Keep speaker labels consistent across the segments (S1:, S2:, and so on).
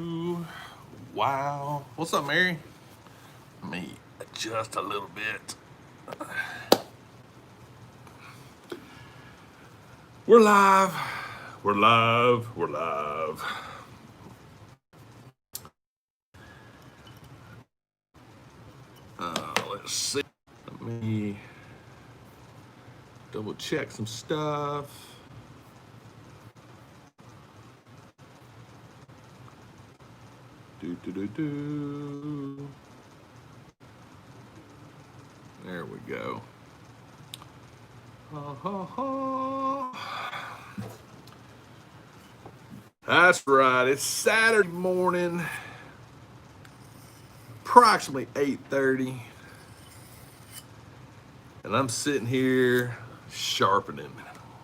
S1: Ooh, wow. What's up, Mary? Let me adjust a little bit. We're live. We're live. We're live. Let's see. Let me double check some stuff. Do. There we go. That's right. It's Saturday morning, approximately 8:30, and I'm sitting here sharpening.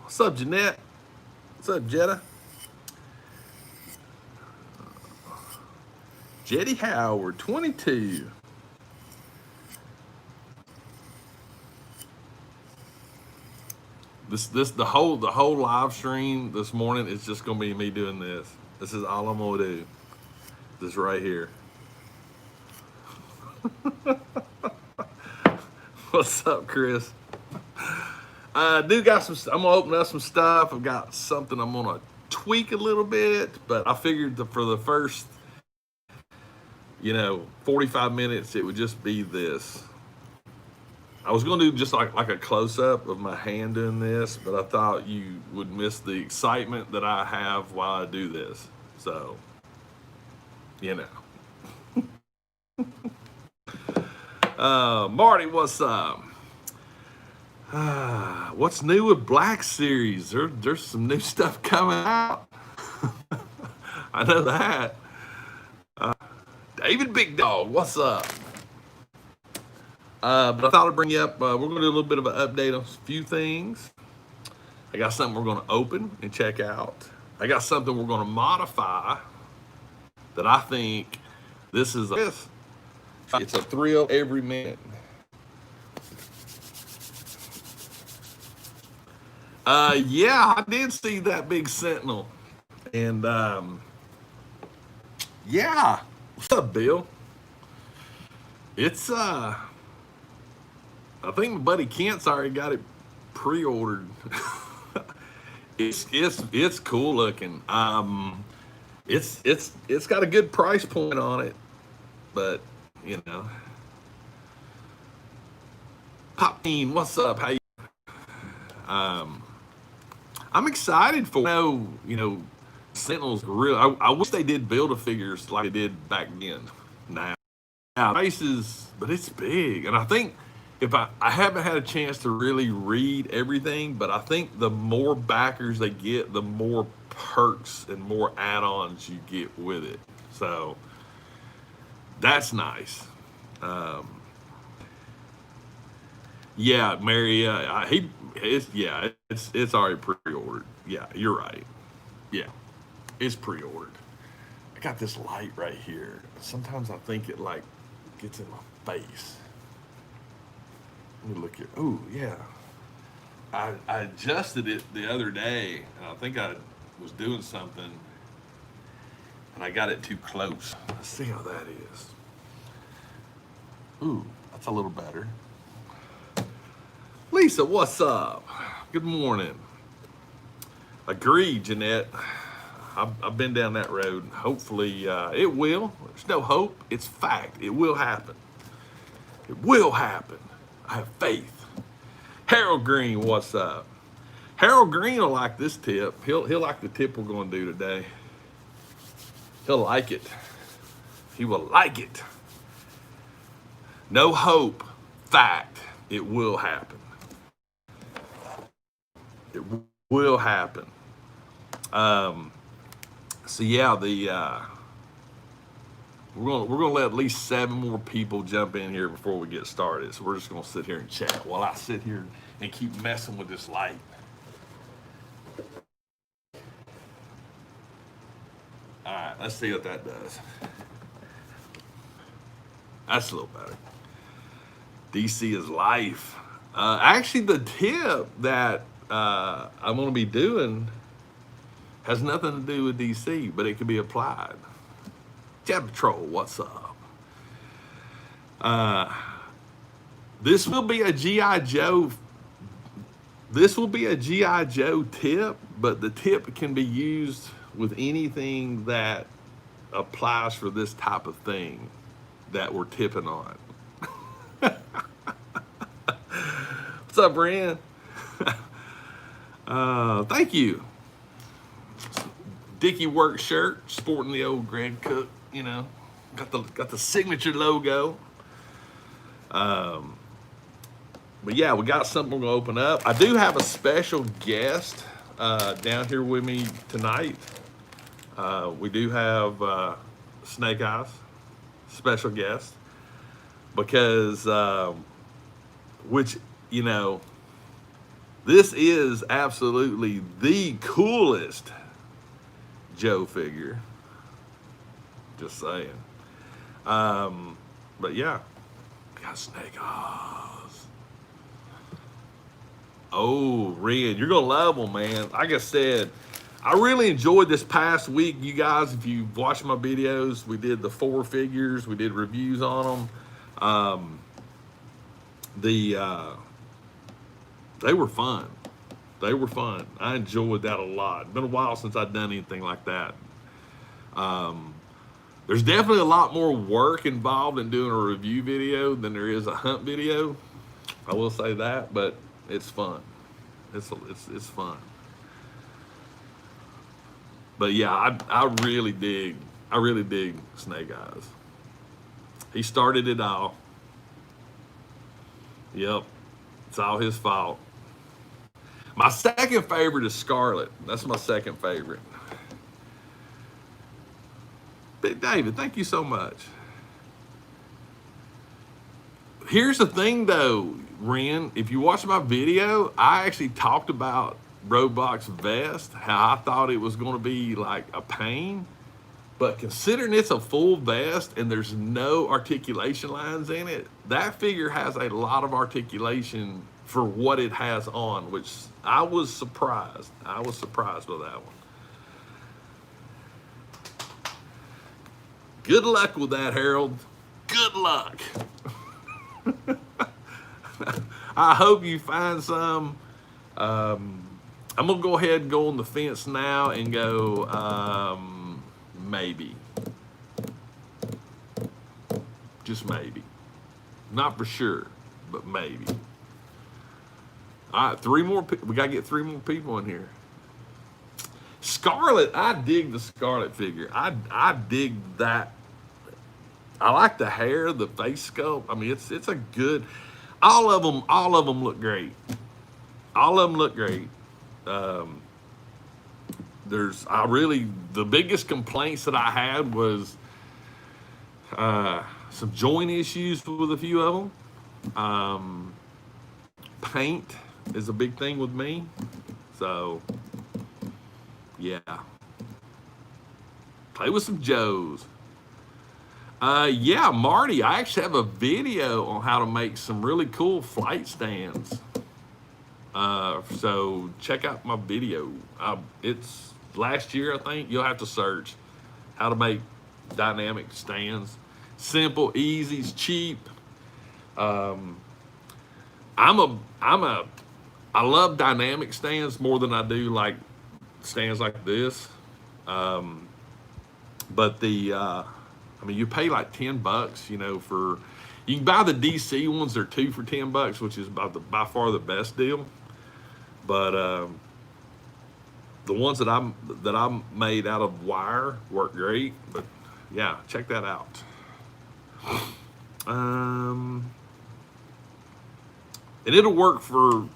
S1: What's up, Jeanette? What's up, Jetta? Jetty Howard, 22. The whole live stream this morning is just gonna be me doing this. This is all I'm gonna do. This right here. What's up, Chris? I do got some. I'm gonna open up some stuff. I've got something I'm gonna tweak a little bit, but I figured for the first, 45 minutes, it would just be this. I was gonna do just like a close up of my hand doing this, but I thought you would miss the excitement that I have while I do this. So, you know. Marty, what's up? What's new with Black Series? There's some new stuff coming out. I know that. David Big Dog, what's up? But I thought I'd bring you up. We're going to do a little bit of an update on a few things. I got something we're going to open and check out. I got something we're going to modify that I think this is it's a thrill every minute. Yeah, I did see that big Sentinel. And yeah, what's up, Bill? It's I think my buddy Kent's already got it pre-ordered. it's cool looking. It's got a good price point on it, but Pop Team, what's up? How you? I'm excited for Sentinel's real. I wish they did build a figures like they did back then. Now prices, but it's big, and I think if I haven't had a chance to really read everything, but I think the more backers they get, the more perks and more add-ons you get with it. So that's nice. Yeah, Mary. It's already pre-ordered. Yeah, you're right. Yeah, it's pre-ordered. I got this light right here. Sometimes I think it like gets in my face. Let me look here. Oh yeah, I adjusted it the other day, and I think I was doing something, and I got it too close. Let's see how that is. Ooh, that's a little better. Lisa, what's up? Good morning. Agreed, Jeanette. I've been down that road. Hopefully, it will. There's no hope. It's fact. It will happen. It will happen. I have faith. Harold Green, what's up? Harold Green will like this tip. He'll like the tip we're going to do today. He'll like it. He will like it. No hope. Fact. It will happen. It will happen. So yeah, we're gonna let at least 7 more people jump in here before we get started. So we're just gonna sit here and chat while I sit here and keep messing with this light. All right, let's see what that does. That's a little better. DC is life. Actually, the tip that I'm gonna be doing has nothing to do with DC, but it can be applied. Chat Patrol, what's up? This will be a GI Joe. This will be a GI Joe tip, but the tip can be used with anything that applies for this type of thing that we're tipping on. What's up, Brand? Thank you. Dickie work shirt, sporting the old Grand Cook. You know, got the signature logo. But yeah, we got something we're gonna open up. I do have a special guest down here with me tonight. We do have Snake Eyes, special guest, because which, you know, this is absolutely the coolest Joe figure. Just saying. But yeah, we got Snake Eyes. Oh, Red, you're gonna love them, man. Like I said, I really enjoyed this past week. You guys, if you watched my videos, we did the 4 figures. We did reviews on them. They were fun. They were fun. I enjoyed that a lot. It's been a while since I've done anything like that. There's definitely a lot more work involved in doing a review video than there is a hunt video. I will say that, but it's fun. It's fun. But yeah, I really dig Snake Eyes. He started it all. Yep, it's all his fault. My second favorite is Scarlet. That's my second favorite. Big David, thank you so much. Here's the thing though, Ren, if you watch my video, I actually talked about Roadblock's vest, how I thought it was going to be like a pain. But considering it's a full vest and there's no articulation lines in it, that figure has a lot of articulation for what it has on, which I was surprised. I was surprised with that one. Good luck with that, Harold. Good luck. I hope you find some. I'm going to go ahead and go on the fence now and go, maybe. Just maybe. Not for sure, but maybe. All right, 3 more. We got to get 3 more people in here. Scarlet, I dig the Scarlet figure. I dig that. I like the hair, the face sculpt. I mean, it's a good. All of them look great. All of them look great. The biggest complaints that I had was some joint issues with a few of them. Paint is a big thing with me. So, yeah. Play with some Joes. Yeah, Marty, I actually have a video on how to make some really cool flight stands. So check out my video. It's last year, I think. You'll have to search how to make dynamic stands. Simple, easy, it's cheap. I love dynamic stands more than I do like stands like this. But I mean, you pay like $10, you know, you can buy the DC ones. They're 2 for $10, which is by far the best deal. But the ones that I'm made out of wire work great. But yeah, check that out. And it'll work for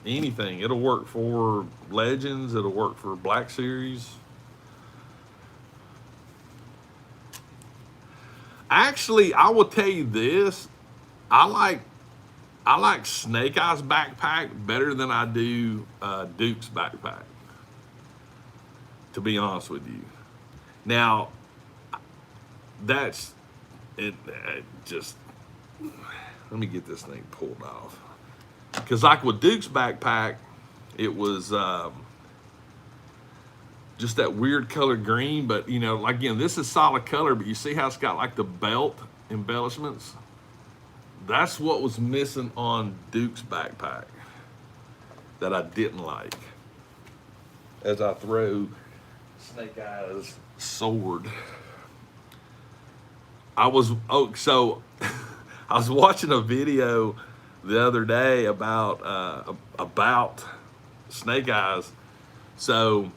S1: anything. It'll work for Legends. It'll work for Black Series. Actually, I will tell you this. I like Snake Eyes backpack better than I do Duke's backpack, to be honest with you. Now, that's it. Just let me get this thing pulled off, because like with Duke's backpack, it was just that weird color green. But you know, again, this is solid color, but you see how it's got like the belt embellishments? That's what was missing on Duke's backpack that I didn't like. As I throw Snake Eyes sword. I was watching a video the other day about Snake Eyes. So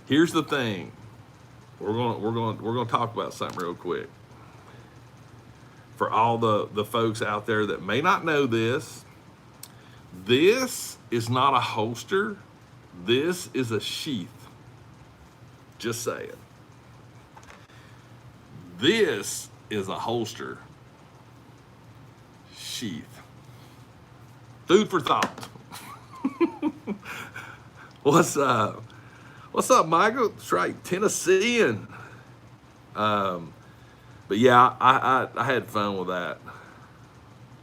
S1: here's the thing. We're gonna talk about something real quick. For all the folks out there that may not know this, this is not a holster. This is a sheath. Just saying. This is a holster sheath. Food for thought. What's up? What's up, Michael? That's right, Tennessean. But yeah, I had fun with that.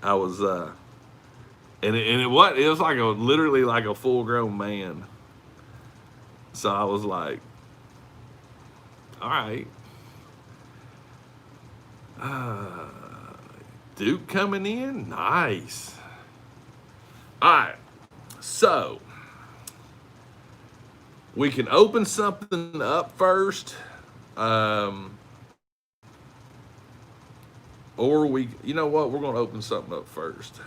S1: I was and it was like literally like a full grown man. So I was like, all right. Duke coming in, nice. All right, so we can open something up first, or you know what, we're gonna open something up first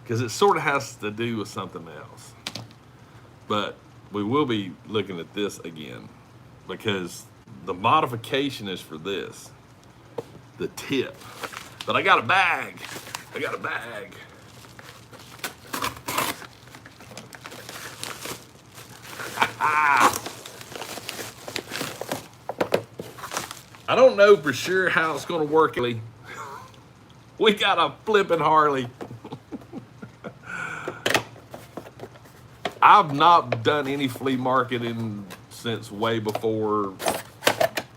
S1: because it sort of has to do with something else. But we will be looking at this again because the modification is for this, the tip. But I got a bag. I got a bag. I don't know for sure how it's going to work. We got a flipping Harley. I've not done any flea marketing since way before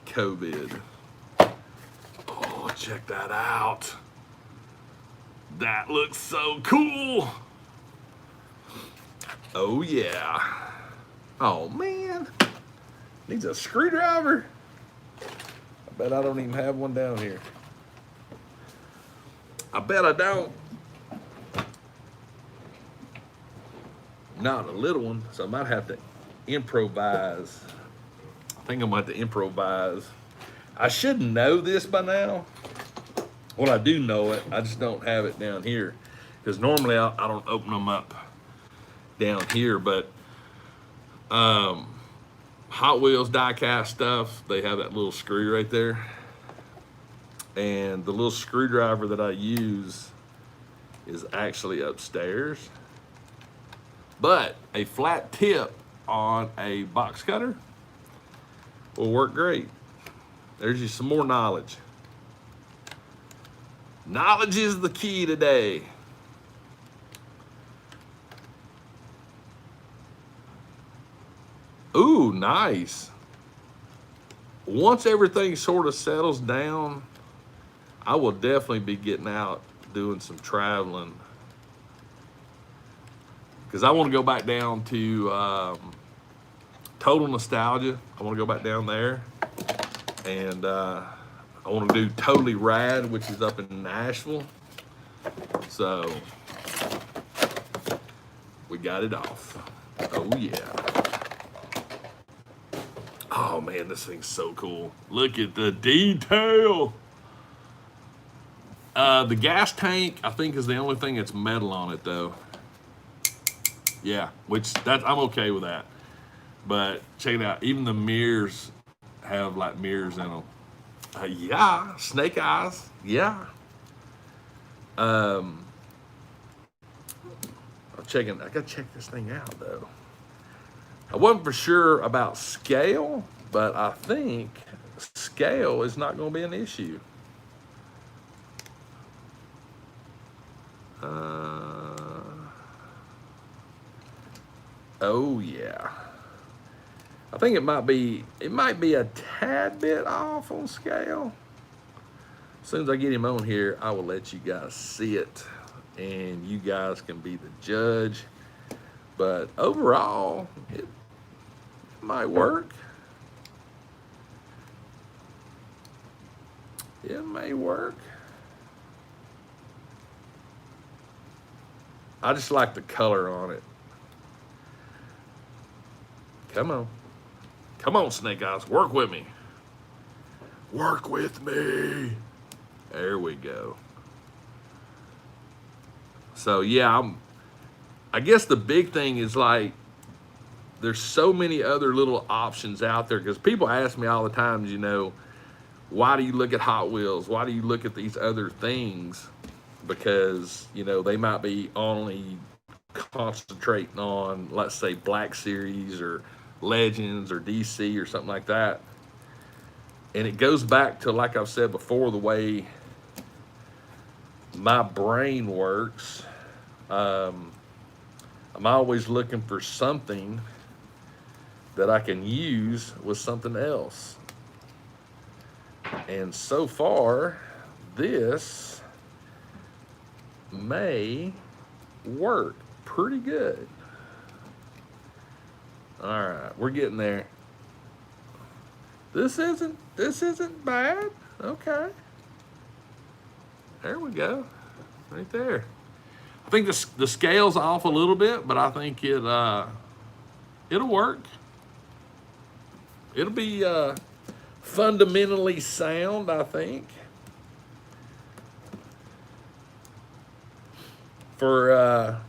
S1: COVID. Oh, check that out. That looks so cool. Oh, yeah. Oh, man. Needs a screwdriver. I bet I don't even have one down here. I bet I don't. Not a little one, so I might have to improvise. I think I might have to improvise. I should know this by now. Well, I do know it. I just don't have it down here. Because normally I don't open them up down here. But Hot Wheels die-cast stuff, they have that little screw right there. And the little screwdriver that I use is actually upstairs. But a flat tip on a box cutter will work great. There's you some more knowledge. Knowledge is the key today. Ooh, nice. Once everything sort of settles down, I will definitely be getting out doing some traveling. Because I want to go back down to Total Nostalgia. I want to go back down there. And I want to do Totally Rad, which is up in Nashville. So, we got it off. Oh, yeah. Oh, man, this thing's so cool. Look at the detail. The gas tank, I think, is the only thing that's metal on it, though. Yeah, I'm okay with that. But check it out. Even the mirrors have like mirrors in them. Yeah, Snake Eyes. Yeah. I'm checking. I gotta check this thing out though. I wasn't for sure about scale, but I think scale is not going to be an issue. Oh yeah. I think it might be a tad bit off on scale. As soon as I get him on here, I will let you guys see it and you guys can be the judge. But overall, Might work. It may work. I just like the color on it. Come on. Come on, Snake Eyes. Work with me. Work with me. There we go. So, yeah, I guess the big thing is like, there's so many other little options out there because people ask me all the time, you know, why do you look at Hot Wheels? Why do you look at these other things? Because, you know, they might be only concentrating on, let's say, Black Series or Legends or DC or something like that. And it goes back to, like I've said before, the way my brain works. I'm always looking for something that I can use with something else. And so far, this may work pretty good. All right, we're getting there. This isn't bad. Okay. There we go. Right there. I think the scale's off a little bit, but I think it'll work. It'll be fundamentally sound, I think. For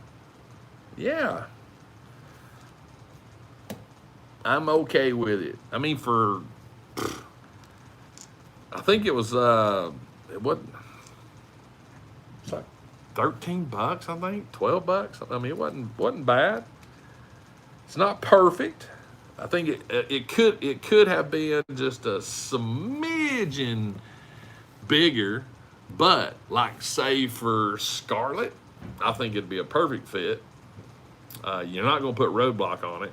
S1: yeah. I'm okay with it. I mean, I think it was it wasn't, it's like $13, I think, $12. I mean, it wasn't bad. It's not perfect. I think it could have been just a smidgen bigger, but like say for Scarlet, I think it'd be a perfect fit. You're not gonna put roadblock on it,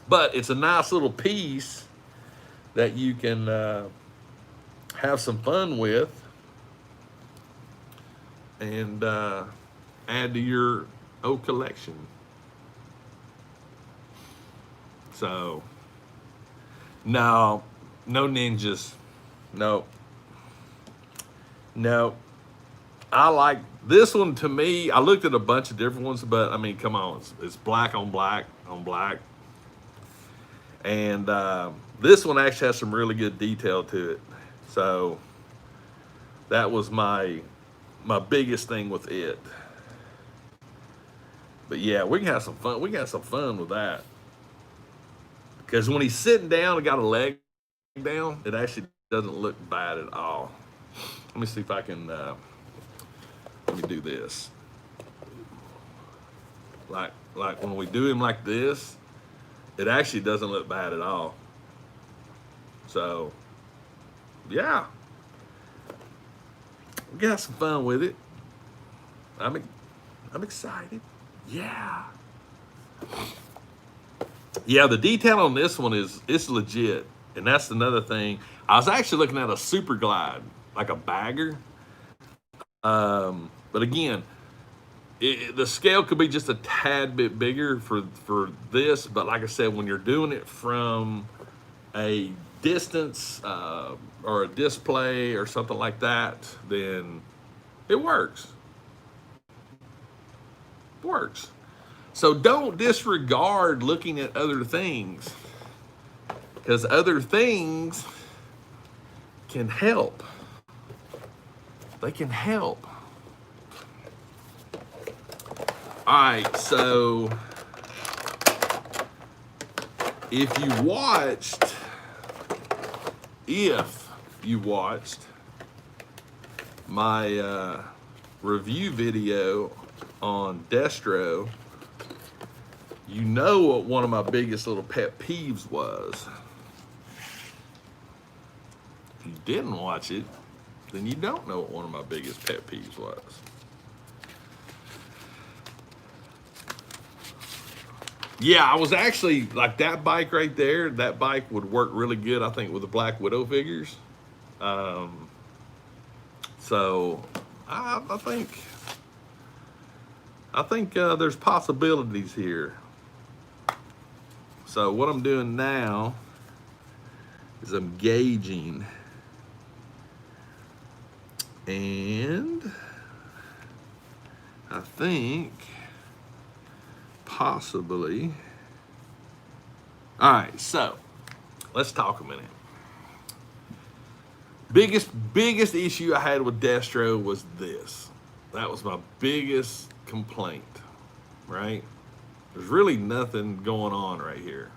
S1: but it's a nice little piece that you can have some fun with and add to your old collection. So, no ninjas. No. I like this one. To me, I looked at a bunch of different ones, but I mean, come on, it's black on black on black. And this one actually has some really good detail to it. So that was my biggest thing with it. But yeah, we can have some fun. We can have some fun with that. Because when he's sitting down and got a leg down, it actually doesn't look bad at all. Let me see if I can, let me do this. Like when we do him like this, it actually doesn't look bad at all. So, yeah. We got some fun with it. I'm excited. Yeah. Yeah, the detail on this one it's legit. And that's another thing. I was actually looking at a Super Glide, like a bagger. But again, the scale could be just a tad bit bigger for this. But like I said, when you're doing it from a distance or a display or something like that, then it works. It works. So don't disregard looking at other things, because other things can help. They can help. All right, so if you watched my review video on Destro, you know what one of my biggest little pet peeves was. If you didn't watch it, then you don't know what one of my biggest pet peeves was. Yeah, I was actually, like that bike right there, that bike would work really good, I think, with the Black Widow figures. So I think there's possibilities here. So what I'm doing now is I'm gauging, and I think possibly. All right, so let's talk a minute. Biggest issue I had with Destro was this. That was my biggest complaint, right? There's really nothing going on right here.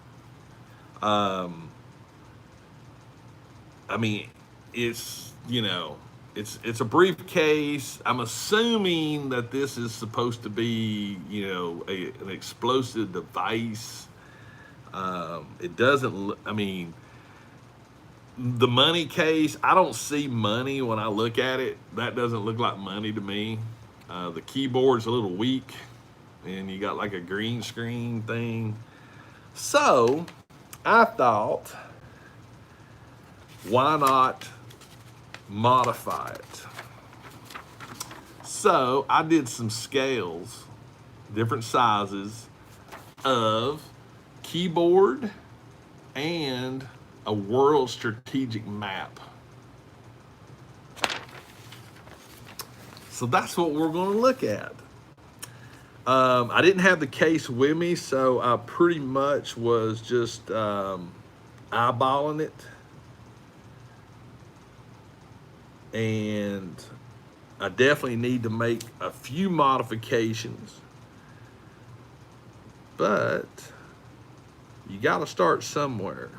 S1: I mean, it's, it's a briefcase. I'm assuming that this is supposed to be, an explosive device. It doesn't, I mean, the money case, I don't see money when I look at it. That doesn't look like money to me. The keyboard's a little weak, and you got like a green screen thing. So I thought, why not modify it? So I did some scales, different sizes of keyboard and a world strategic map. So that's what we're going to look at. I didn't have the case with me, so I pretty much was just eyeballing it. And I definitely need to make a few modifications. But you got to start somewhere.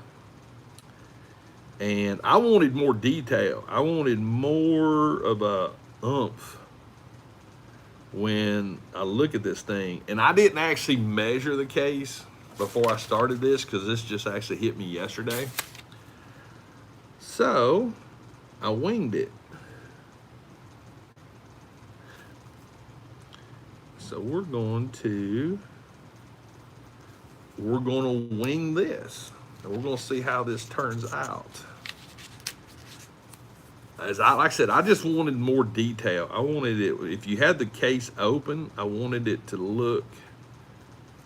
S1: And I wanted more detail. I wanted more of a oomph when I look at this thing. And I didn't actually measure the case before I started this, because this just actually hit me yesterday. So I winged it. So we're going to wing this. And we're going to see how this turns out. Like I said, I just wanted more detail. I wanted it, if you had the case open, I wanted it to look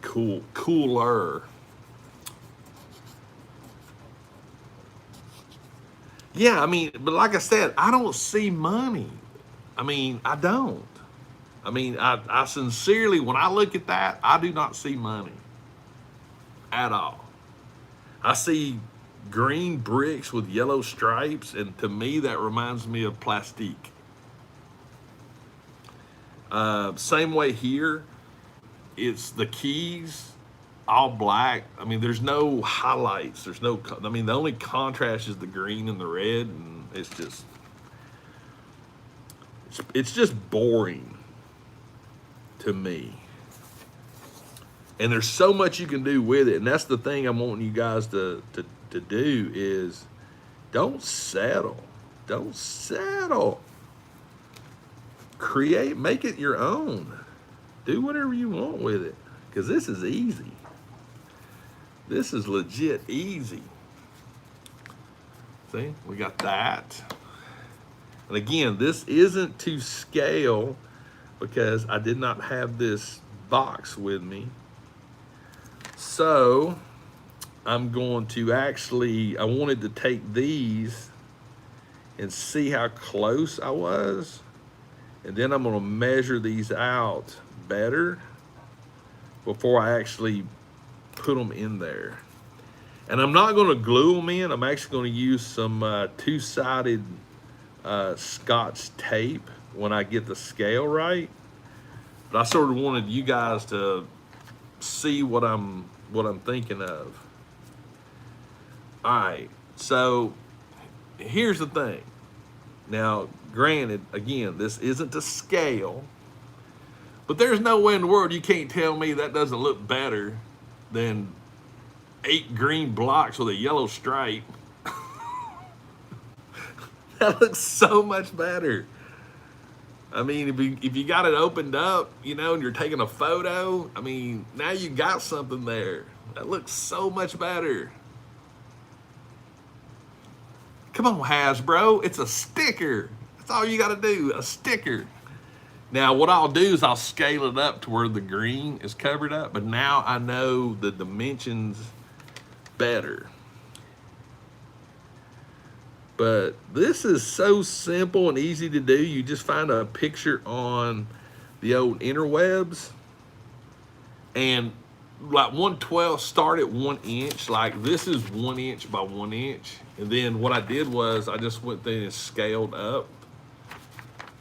S1: cooler. Yeah, I mean, but like I said, I don't see money. I mean, I don't. I mean, I sincerely, when I look at that, I do not see money at all. I see green bricks with yellow stripes, and to me, that reminds me of plastique. Same way here, it's the keys, all black. I mean, there's no highlights. There's no, I mean, the only contrast is the green and the red, and it's just boring to me. And there's so much you can do with it. And that's the thing I'm wanting you guys to do is don't settle. Don't settle. Create, make it your own. Do whatever you want with it. Because this is easy. This is legit easy. See, we got that. And again, this isn't to scale because I did not have this box with me. So I'm going to actually, I wanted to take these and see how close I was. And then I'm going to measure these out better before I actually put them in there. And I'm not going to glue them in. I'm actually going to use some two-sided Scotch tape when I get the scale right. But I sort of wanted you guys to see what I'm thinking of. All right, so here's the thing. Now, granted, again, this isn't to scale, but there's no way in the world you can't tell me that doesn't look better than 8 green blocks with a yellow stripe. That looks so much better. I mean, if you got it opened up, and you're taking a photo, I mean, now you got something there. That looks so much better. Come on, Hasbro, it's a sticker. That's all you gotta do, a sticker. Now, what I'll do is I'll scale it up to where the green is covered up, but now I know the dimensions better. But this is so simple and easy to do. You just find a picture on the old interwebs, and like 1/12 start at 1 inch. Like this is 1 inch by 1 inch. And then what I did was I just went there and scaled up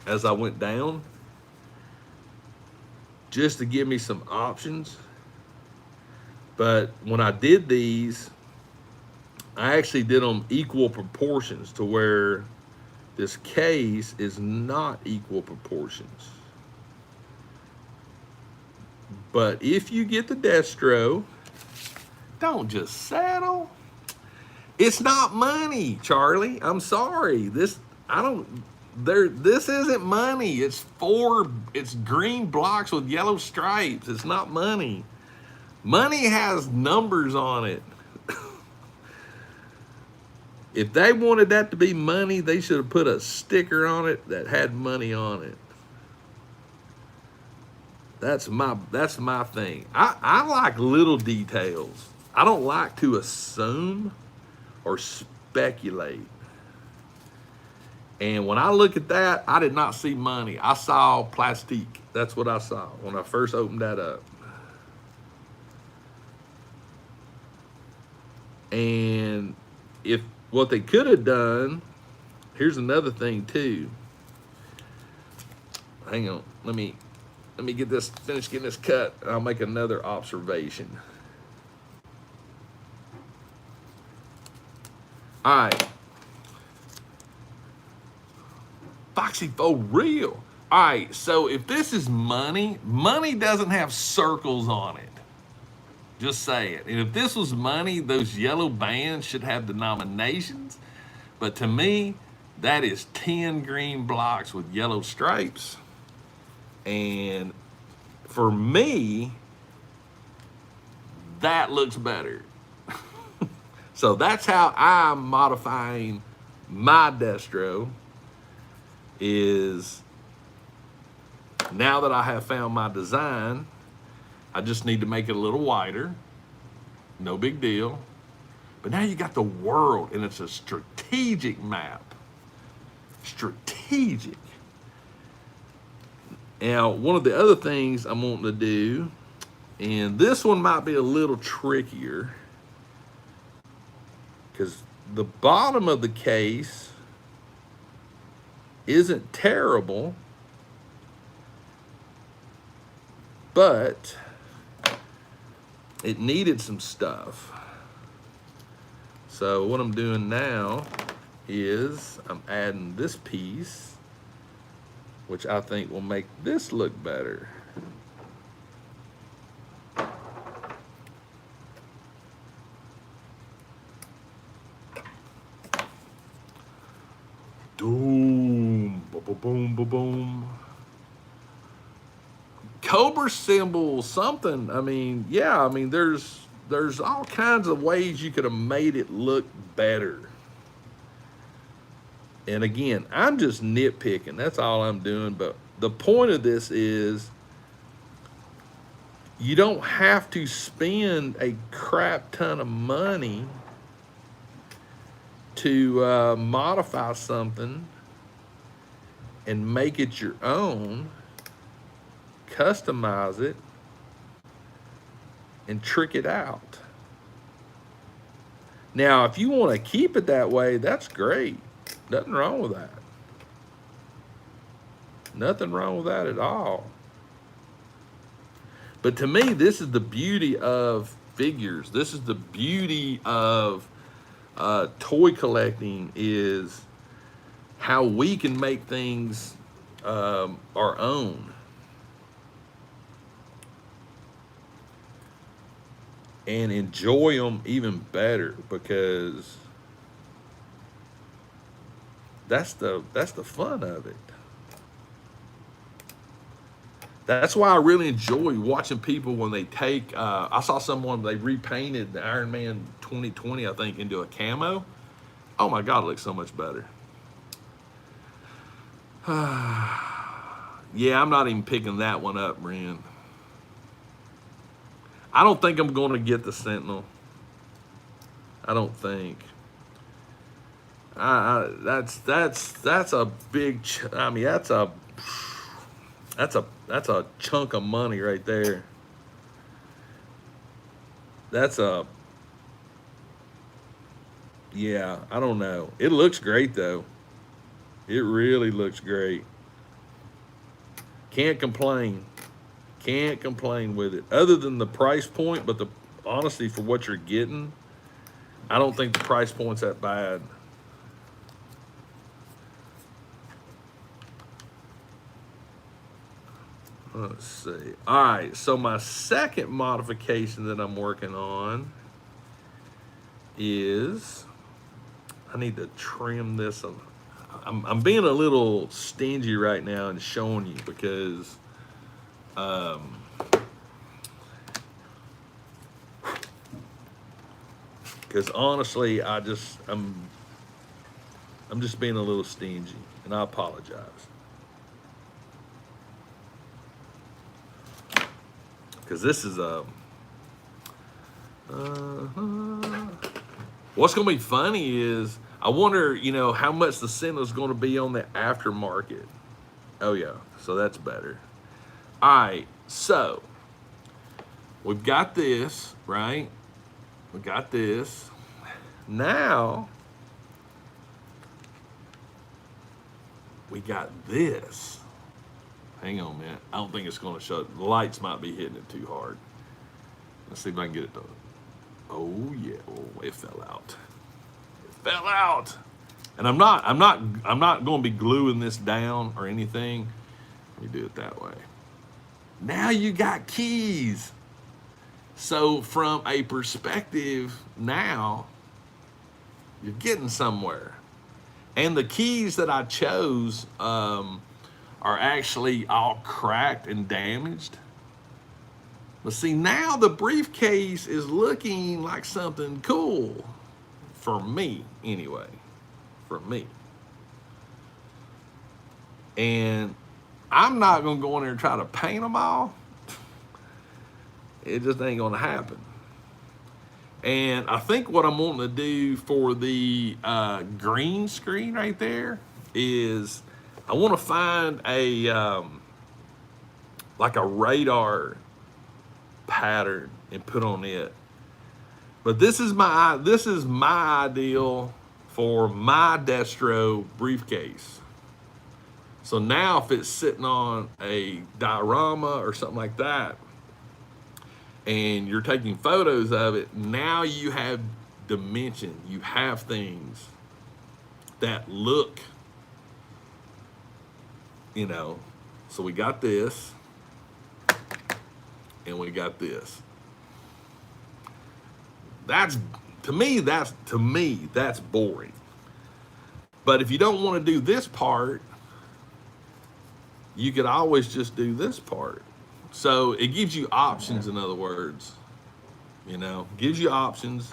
S1: as I went down, just to give me some options. But when I did these, I actually did them equal proportions to where this case is not equal proportions. But if you get the Destro, don't just settle. It's not money, Charlie. I'm sorry. This isn't money. It's green blocks with yellow stripes. It's not money. Money has numbers on it. If they wanted that to be money, they should have put a sticker on it that had money on it. That's my thing. I like little details. I don't like to assume or speculate. And when I look at that, I did not see money. I saw plastique. That's what I saw when I first opened that up. And if what they could have done, here's another thing too. Hang on, let me get this, finish getting this cut, and I'll make another observation. All right. Foxy for real. All right, so if this is money, money doesn't have circles on it. Just say it. And if this was money, those yellow bands should have denominations. But to me, that is 10 green blocks with yellow stripes. And for me, that looks better. So that's how I'm modifying my Destro, is now that I have found my design, I just need to make it a little wider. No big deal. But now you got the world, and it's a strategic map. Strategic. Now, one of the other things I'm wanting to do, and this one might be a little trickier, because the bottom of the case isn't terrible, but it needed some stuff. So what I'm doing now is I'm adding this piece, which I think will make this look better. Boom, boom, boom, boom, boom. Cobra symbol, something. I mean, yeah, I mean, there's all kinds of ways you could have made it look better. And again, I'm just nitpicking. That's all I'm doing. But the point of this is you don't have to spend a crap ton of money to modify something and make it your own, customize it, and trick it out. Now, if you want to keep it that way, that's great. Nothing wrong with that. Nothing wrong with that at all. But to me, this is the beauty of figures. This is the beauty of toy collecting, is how we can make things our own. And enjoy them even better, because that's the fun of it. That's why I really enjoy watching people when they take, I saw someone, they repainted the Iron Man 2020, I think, into a camo. Oh my God, it looks so much better. Yeah, I'm not even picking that one up, Bren. I don't think I'm going to get the Sentinel. I don't think. That's a big. I mean, that's a chunk of money right there. That's a Yeah. I don't know. It looks great though. It really looks great. Can't complain. Can't complain with it. Other than the price point, but the honestly for what you're getting, I don't think the price point's that bad. Let's see. All right, so my second modification that I'm working on is I need to trim this. I'm being a little stingy right now and showing you um, because honestly, I'm just being a little stingy, and I apologize. Because this is a. What's going to be funny is I wonder, how much the Sentinel's going to be on the aftermarket. Oh yeah, so that's better. All right, so we've got this, right? We got this. Now we got this. Hang on a minute. I don't think it's going to show. The lights might be hitting it too hard. Let's see if I can get it done. Oh yeah. Oh, it fell out. It fell out. And I'm not going to be gluing this down or anything. Let me do it that way. Now you got keys. So from a perspective, now you're getting somewhere. And the keys that I chose are actually all cracked and damaged. But see, now the briefcase is looking like something cool. For me, anyway. For me. And I'm not going to go in there and try to paint them all. It just ain't going to happen. And I think what I'm wanting to do for the green screen right there is I want to find like a radar pattern and put on it. But this is my ideal for my Destro briefcase. So now if it's sitting on a diorama or something like that, and you're taking photos of it, now you have dimension. You have things that look, So we got this, and we got this. To me, that's boring. But if you don't want to do this part, you could always just do this part. So it gives you options, in other words, gives you options.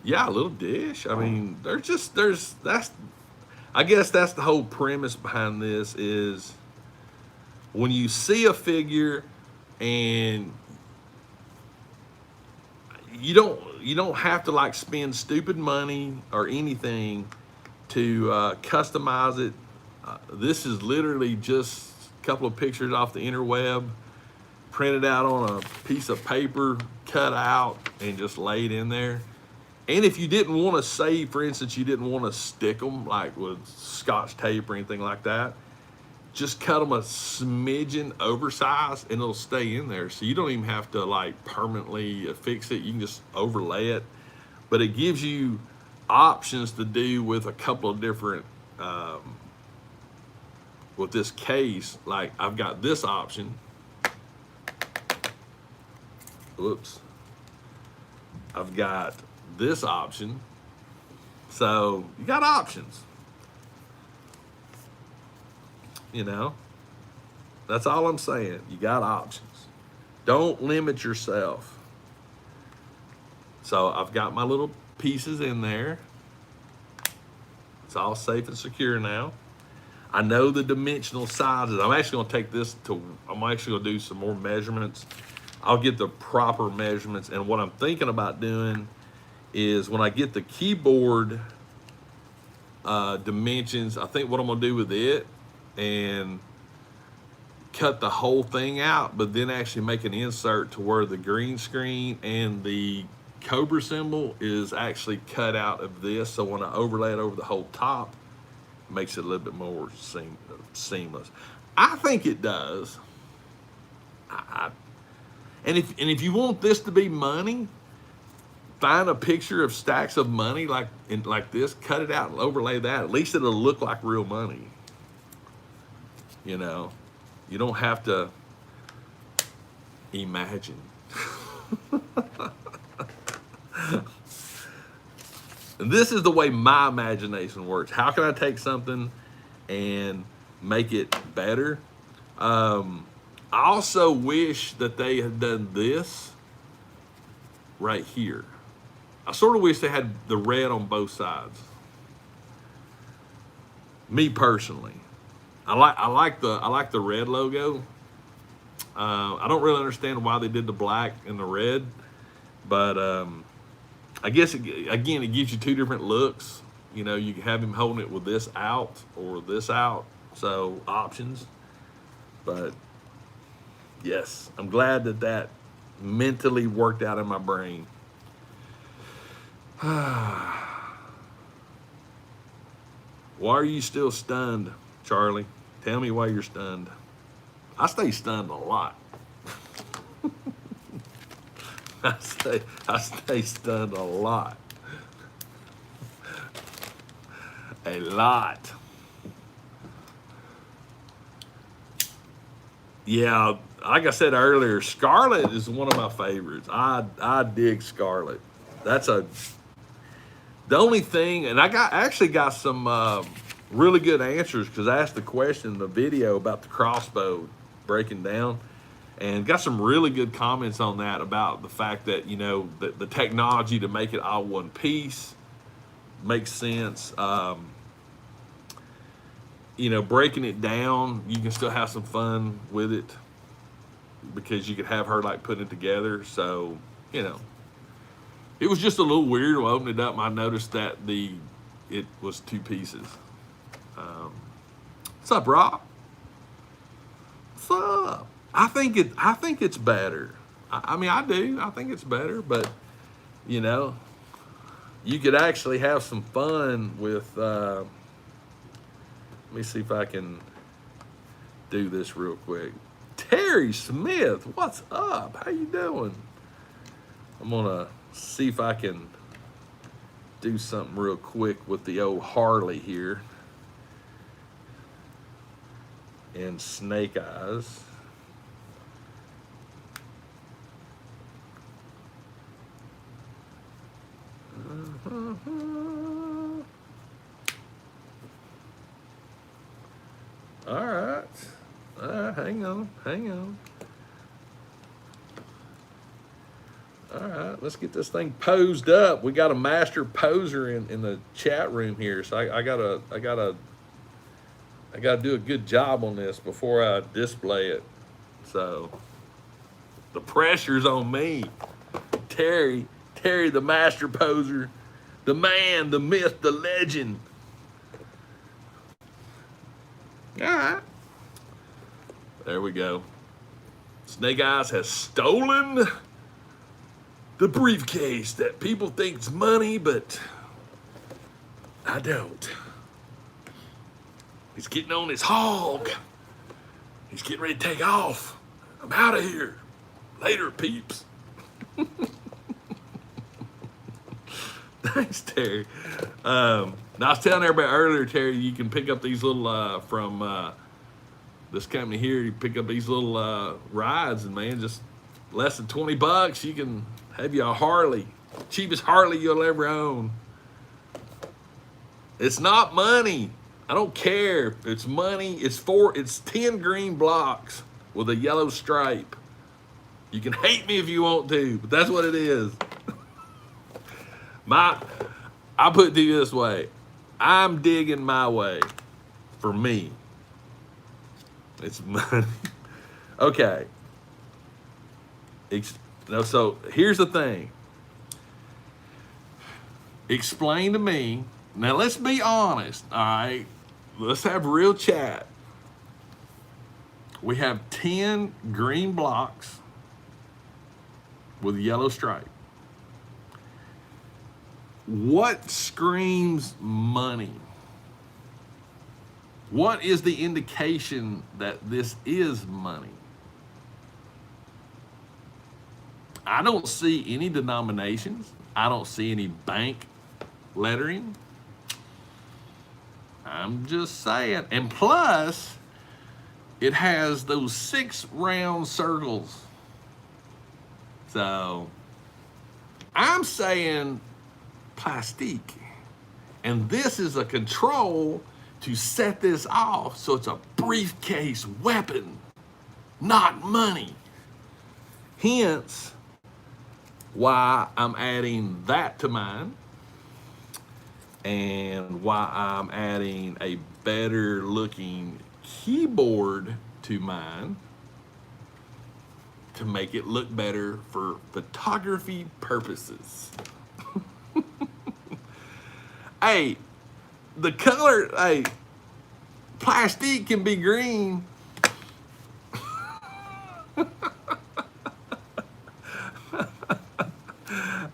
S1: Yeah, a little dish. I mean, I guess that's the whole premise behind this is when you see a figure and you don't have to like spend stupid money or anything to customize it. This is literally just a couple of pictures off the interweb, printed out on a piece of paper, cut out, and just laid in there. And if you didn't want to say, for instance, you didn't want to stick them like with Scotch tape or anything like that, just cut them a smidgen oversized and it'll stay in there. So you don't even have to like permanently affix it. You can just overlay it. But it gives you options to do with a couple of different, with this case. Like I've got this option. Oops. I've got this option. So you got options. That's all I'm saying. You got options. Don't limit yourself. So I've got my little pieces in there. It's all safe and secure now. I know the dimensional sizes. I'm actually going to take this I'm actually going to do some more measurements I'll get the proper measurements. And what I'm thinking about doing is when I get the keyboard dimensions, I think what I'm gonna do with it and cut the whole thing out, but then actually make an insert to where the green screen and the Cobra symbol is actually cut out of this. So when I overlay it over the whole top, it makes it a little bit more seamless. I think it does. And if you want this to be money, find a picture of stacks of money like this, cut it out and overlay that. At least it'll look like real money. You know, you don't have to imagine. This is the way my imagination works. How can I take something and make it better? I also wish that they had done this right here. I sort of wish they had the red on both sides. Me personally, I like the red logo. I don't really understand why they did the black and the red, but I guess again it gives you two different looks. You know, you can have him holding it with this out or this out, so options. But yes, I'm glad that mentally worked out in my brain. Why are you still stunned, Charlie? Tell me why you're stunned. I stay stunned a lot. I stay stunned a lot. A lot. Yeah, like I said earlier, Scarlet is one of my favorites. I dig Scarlet. The only thing, and I actually got some really good answers because I asked the question in the video about the crossbow breaking down, and got some really good comments on that about the fact that, you know, the technology to make it all one piece makes sense. You know, breaking it down, you can still have some fun with it because you could have her like putting it together. So, you know, it was just a little weird when I opened it up and I noticed that it was two pieces. What's up, Rob? What's up? I think it's better. I mean, I do. I think it's better, but you know, you could actually have some fun with. Let me see if I can do this real quick. Terry Smith, what's up? How you doing? I'm gonna see if I can do something real quick with the old Harley here and Snake Eyes. All right. Hang on. All right, let's get this thing posed up. We got a master poser in the chat room here, so I gotta do a good job on this before I display it. So the pressure's on me. Terry, the master poser, the man, the myth, the legend. All right. There we go. Snake Eyes has stolen the briefcase that people think is money, but I don't. He's getting on his hog. He's getting ready to take off. I'm out of here. Later, peeps. Thanks, Terry. Now, I was telling everybody earlier, Terry, you can pick up these little, from this company here, you pick up these little rides, and man, just less than $20, you can have you a Harley. Cheapest Harley you'll ever own. It's not money. I don't care if it's money. It's 10 green blocks with a yellow stripe. You can hate me if you want to, but that's what it is. I'll put it to you this way. I'm digging my way. For me. It's money. Okay. No, so here's the thing. Explain to me. Now let's be honest, all right? Let's have real chat. We have 10 green blocks with a yellow stripe. What screams money? What is the indication that this is money? I don't see any denominations. I don't see any bank lettering. I'm just saying. And plus, it has those 6 round circles. So, I'm saying plastique. And this is a control to set this off so it's a briefcase weapon, not money. Hence, why I'm adding that to mine and why I'm adding a better looking keyboard to mine to make it look better for photography purposes. Hey, the color, hey, plastique can be green.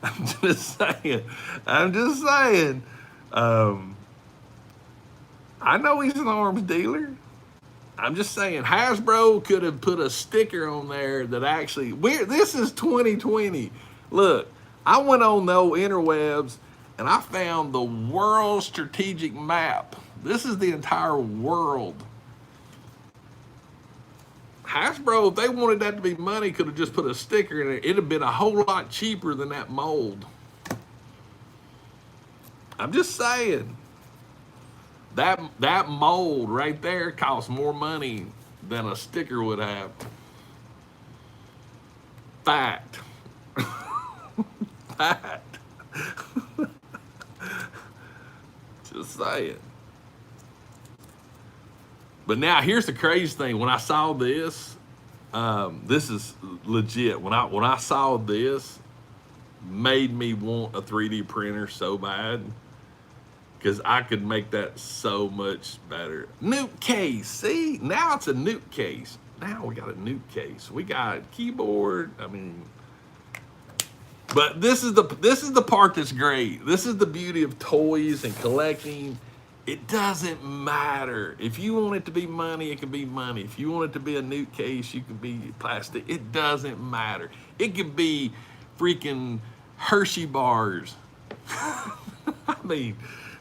S1: I'm just saying. I know he's an arms dealer. I'm just saying Hasbro could have put a sticker on there that actually, this is 2020. Look, I went on the old interwebs and I found the world strategic map. This is the entire world. Hasbro, if they wanted that to be money, could have just put a sticker in it. It'd have been a whole lot cheaper than that mold. I'm just saying. That mold right there costs more money than a sticker would have. Fact. Fact. Just saying. But now here's the crazy thing. When I saw this, this is legit. When I saw this, made me want a 3D printer so bad. Because I could make that so much better. Nuke case, see? Now it's a nuke case. Now we got a nuke case. We got a keyboard. I mean, but this is the part that's great. This is the beauty of toys and collecting. It doesn't matter. If you want it to be money, it can be money. If you want it to be a nuke case, you can be plastic. It doesn't matter. It could be freaking Hershey bars. I mean,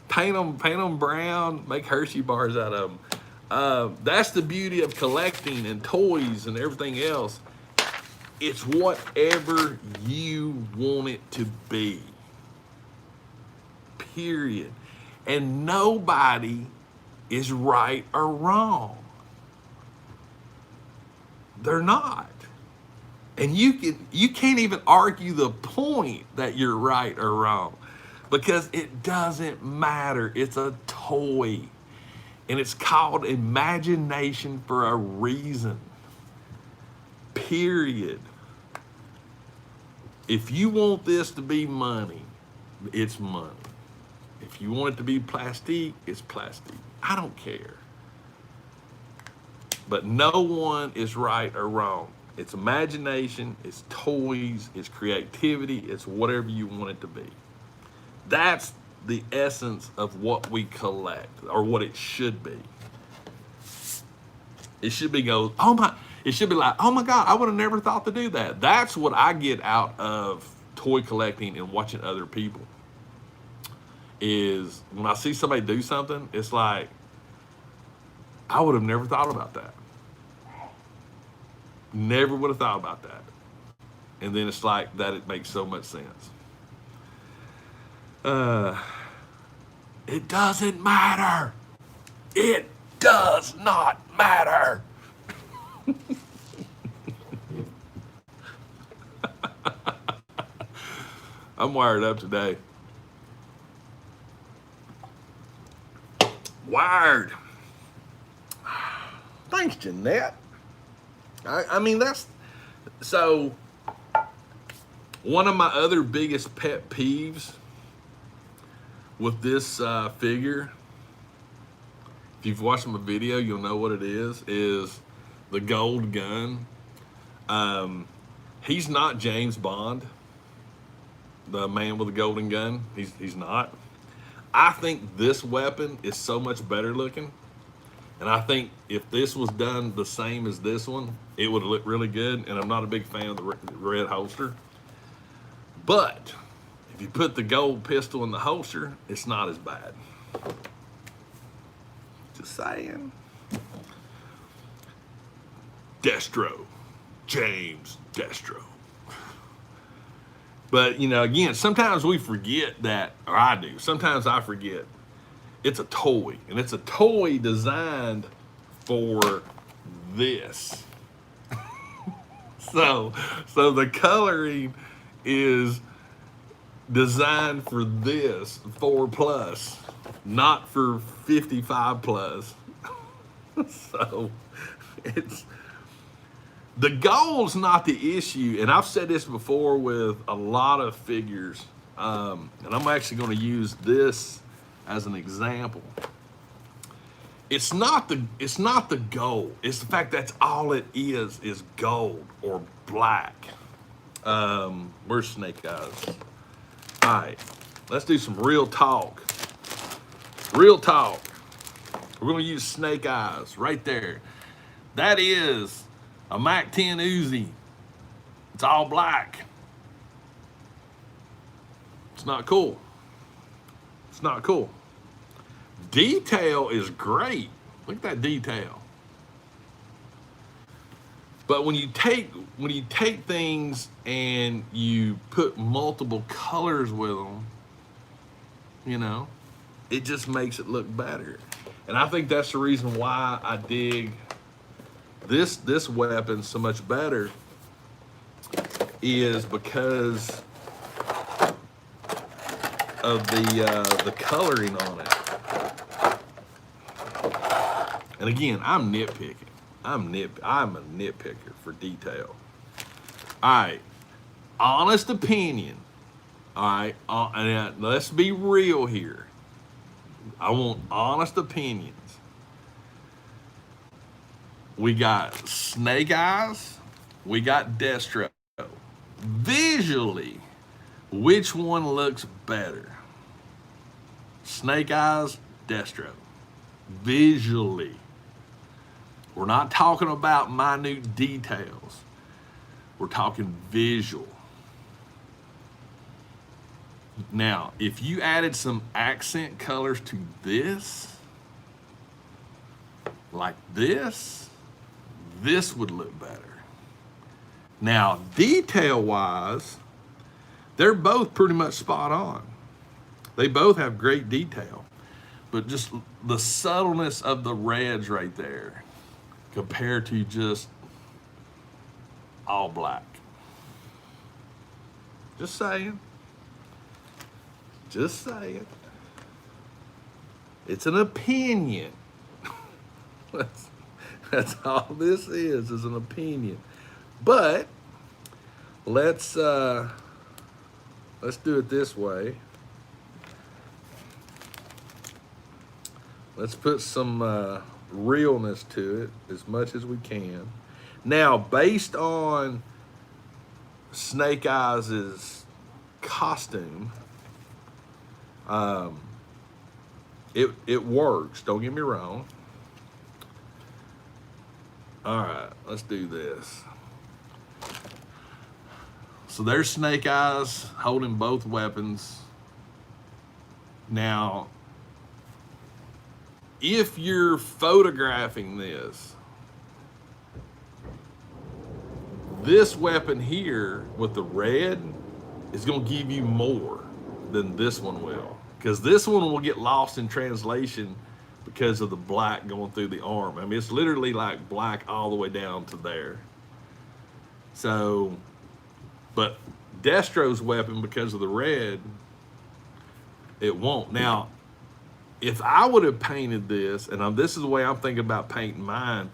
S1: paint them brown, make Hershey bars out of them. That's the beauty of collecting and toys and everything else. It's whatever you want it to be. Period. And nobody is right or wrong. They're not. And you can't even argue the point that you're right or wrong. Because it doesn't matter. It's a toy. And it's called imagination for a reason. Period. If you want this to be money, it's money. If you want it to be plastique, it's plastique. I don't care. But no one is right or wrong. It's imagination, it's toys, it's creativity, it's whatever you want it to be. That's the essence of what we collect, or what it should be. It should be it should be like, oh my God, I would have never thought to do that. That's what I get out of toy collecting and watching other people. Is when I see somebody do something, it's like, I would have never thought about that. Never would have thought about that. And then it's like that, it makes so much sense. It doesn't matter. It does not matter. I'm wired up today. Wired. Thanks, Jeanette. I mean, that's so. One of my other biggest pet peeves with this figure, if you've watched my video, you'll know what it is the gold gun. He's not James Bond, the man with the golden gun. He's not. I think this weapon is so much better looking. And I think if this was done the same as this one, it would look really good. And I'm not a big fan of the red holster. But if you put the gold pistol in the holster, it's not as bad. Just saying. Destro. James Destro. But, you know, again, sometimes we forget that, or I do. Sometimes I forget. It's a toy, and it's a toy designed for this. So the coloring is designed for this 4+, not for 55+. So it's the gold's not the issue, and I've said this before with a lot of figures, and I'm actually going to use this as an example. It's not the gold. It's the fact that's all it is gold or black. Where's Snake Eyes? All right, let's do some real talk. Real talk. We're gonna use Snake Eyes right there. That is a Mac 10 Uzi. It's all black. It's not cool. It's not cool. Detail is great. Look at that detail. But when you take things and you put multiple colors with them, you know, it just makes it look better. And I think that's the reason why I dig this weapon so much better, is because of the coloring on it. And again, I'm nitpicking. I'm a nitpicker for detail. All right, honest opinion. All right, and let's be real here. I want honest opinions. We got Snake Eyes. We got Destro. Visually, which one looks better? Snake Eyes, Destro. Visually. We're not talking about minute details. We're talking visual. Now, if you added some accent colors to this, like this would look better. Now, detail-wise, they're both pretty much spot on. They both have great detail, but just the subtleness of the reds right there compared to just all black. Just saying. Just saying. It's an opinion. That's all this is an opinion. But let's do it this way. Let's put some realness to it as much as we can. Now, based on Snake Eyes' costume, it works. Don't get me wrong. All right, let's do this. So there's Snake Eyes holding both weapons. Now, if you're photographing this weapon here with the red is going to give you more than this one will, because this one will get lost in translation because of the black going through the arm. I mean, it's literally like black all the way down to there. So, but Destro's weapon, because of the red, it won't. Now, if I would have painted this, and this is the way I'm thinking about painting mine,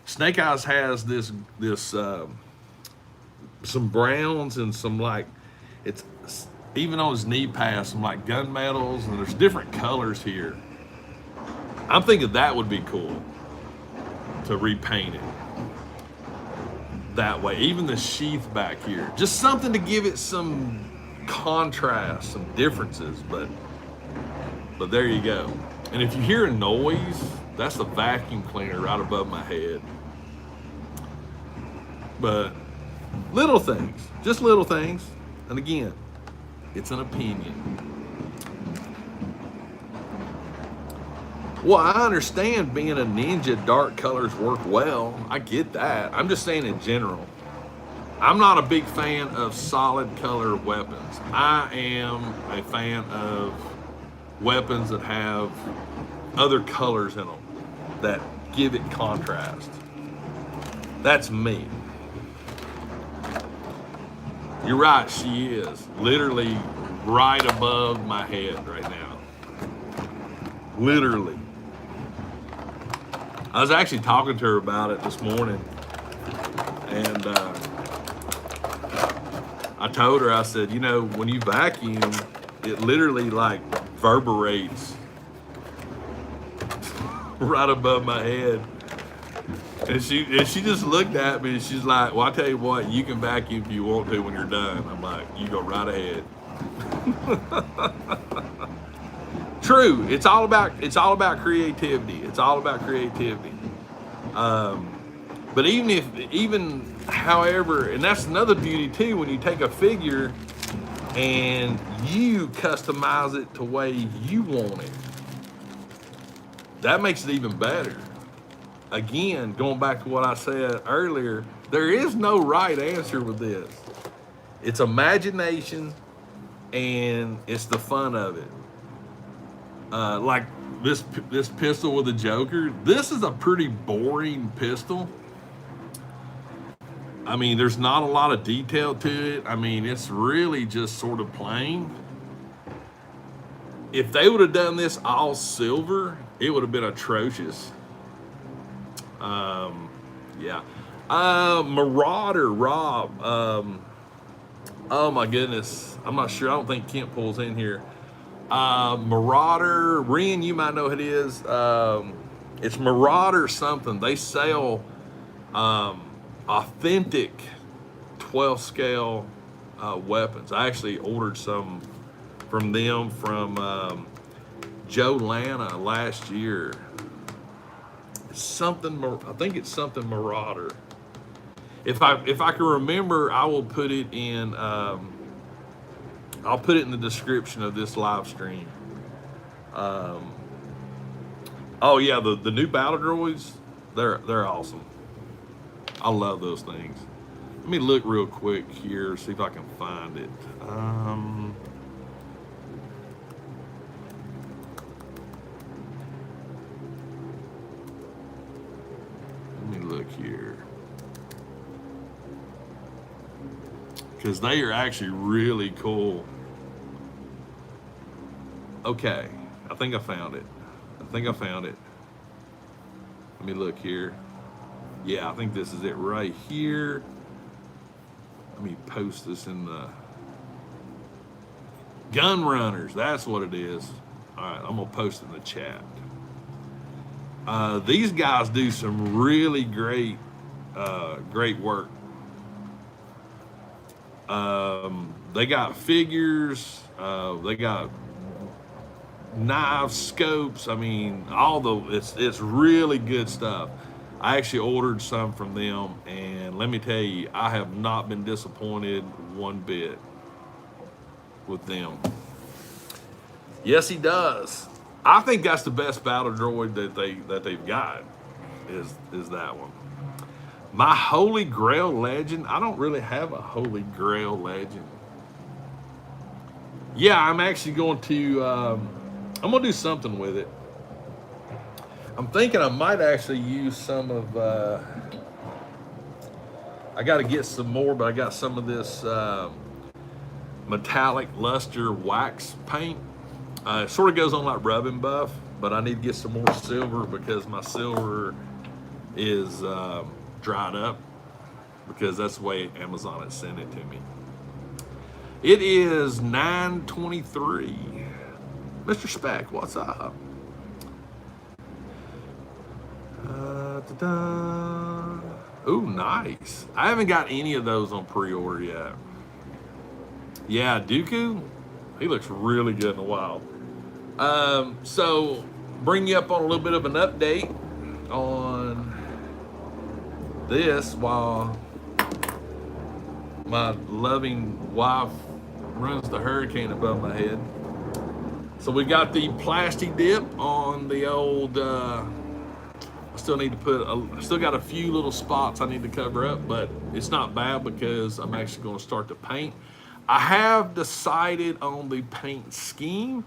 S1: Snake Eyes has this some browns and some, like, It's even on his knee pads, some like gunmetals, and there's different colors here. I'm thinking that would be cool to repaint it that way. Even the sheath back here, just something to give it some contrast, some differences. But there you go. And if you hear a noise, that's the vacuum cleaner right above my head. But little things, just little things. And again, it's an opinion. Well, I understand being a ninja, dark colors work well. I get that. I'm just saying in general. I'm not a big fan of solid color weapons. I am a fan of weapons that have other colors in them that give it contrast. That's me. You're right, she is literally right above my head right now. Literally. I was actually talking to her about it this morning, and I told her, I said, you know, when you vacuum, it literally like reverberates right above my head. And she just looked at me and she's like, well, I tell you what, you can vacuum if you want to when you're done. I'm like, you go right ahead. True, it's all about creativity. It's all about creativity. But however, and that's another beauty too, when you take a figure and you customize it to the way you want it, that makes it even better. Again, going back to what I said earlier, there is no right answer with this. It's imagination and it's the fun of it. Like this pistol with the Joker, this is a pretty boring pistol. I mean, there's not a lot of detail to it. I mean, it's really just sort of plain. If they would have done this all silver, it would have been atrocious. Yeah. Marauder Rob. Oh my goodness. I'm not sure. I don't think Kent pulls in here. Marauder, Ren, you might know who it is. It's Marauder something. They sell authentic 12 scale weapons. I actually ordered some from them from Joe Lana last year. I think it's something Marauder. If I can remember, I will put it in. I'll put it in the description of this live stream. Oh yeah, the new battle droids, they're awesome. I love those things. Let me look real quick here, see if I can find it. Let me look here. Because they are actually really cool. Okay, I think I found it. Let me look here. Yeah, I think this is it right here. Let me post this in the Gun Runners. That's what it is. All right, I'm gonna post it in the chat. These guys do some really great work. They got figures, they got knives, scopes. I mean, it's really good stuff. I actually ordered some from them, and let me tell you, I have not been disappointed one bit with them. Yes, he does. I think that's the best battle droid that they've got. Is that one? My Holy Grail Legend. I don't really have a Holy Grail Legend. Yeah, I'm actually going to. I'm gonna do something with it. I'm thinking I might actually use some of. I got to get some more, but I got some of this metallic luster wax paint. It sort of goes on like rub and buff, but I need to get some more silver because my silver is dried up, because that's the way Amazon had sent it to me. It is 9:23. Mr. Speck, what's up? Ooh, nice. I haven't got any of those on pre-order yet. Yeah, Dooku, he looks really good in the wild. So bring you up on a little bit of an update on this while my loving wife runs the hurricane above my head. So we got the plastic dip on the old. I still got a few little spots I need to cover up, but it's not bad because I'm actually going to start to paint. I have decided on the paint scheme.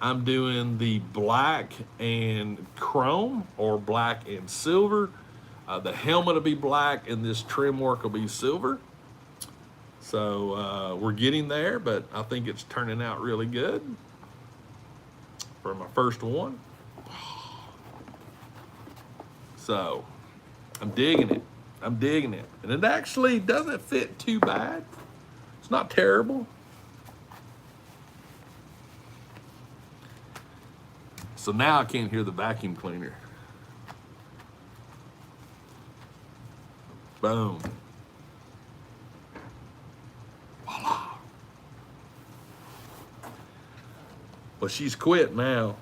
S1: I'm doing the black and chrome or black and silver. The helmet will be black and this trim work will be silver. So we're getting there, but I think it's turning out really good for my first one. So I'm digging it. I'm digging it. And it actually doesn't fit too bad. It's not terrible. So now I can't hear the vacuum cleaner. Boom. Voila. Well, she's quit now.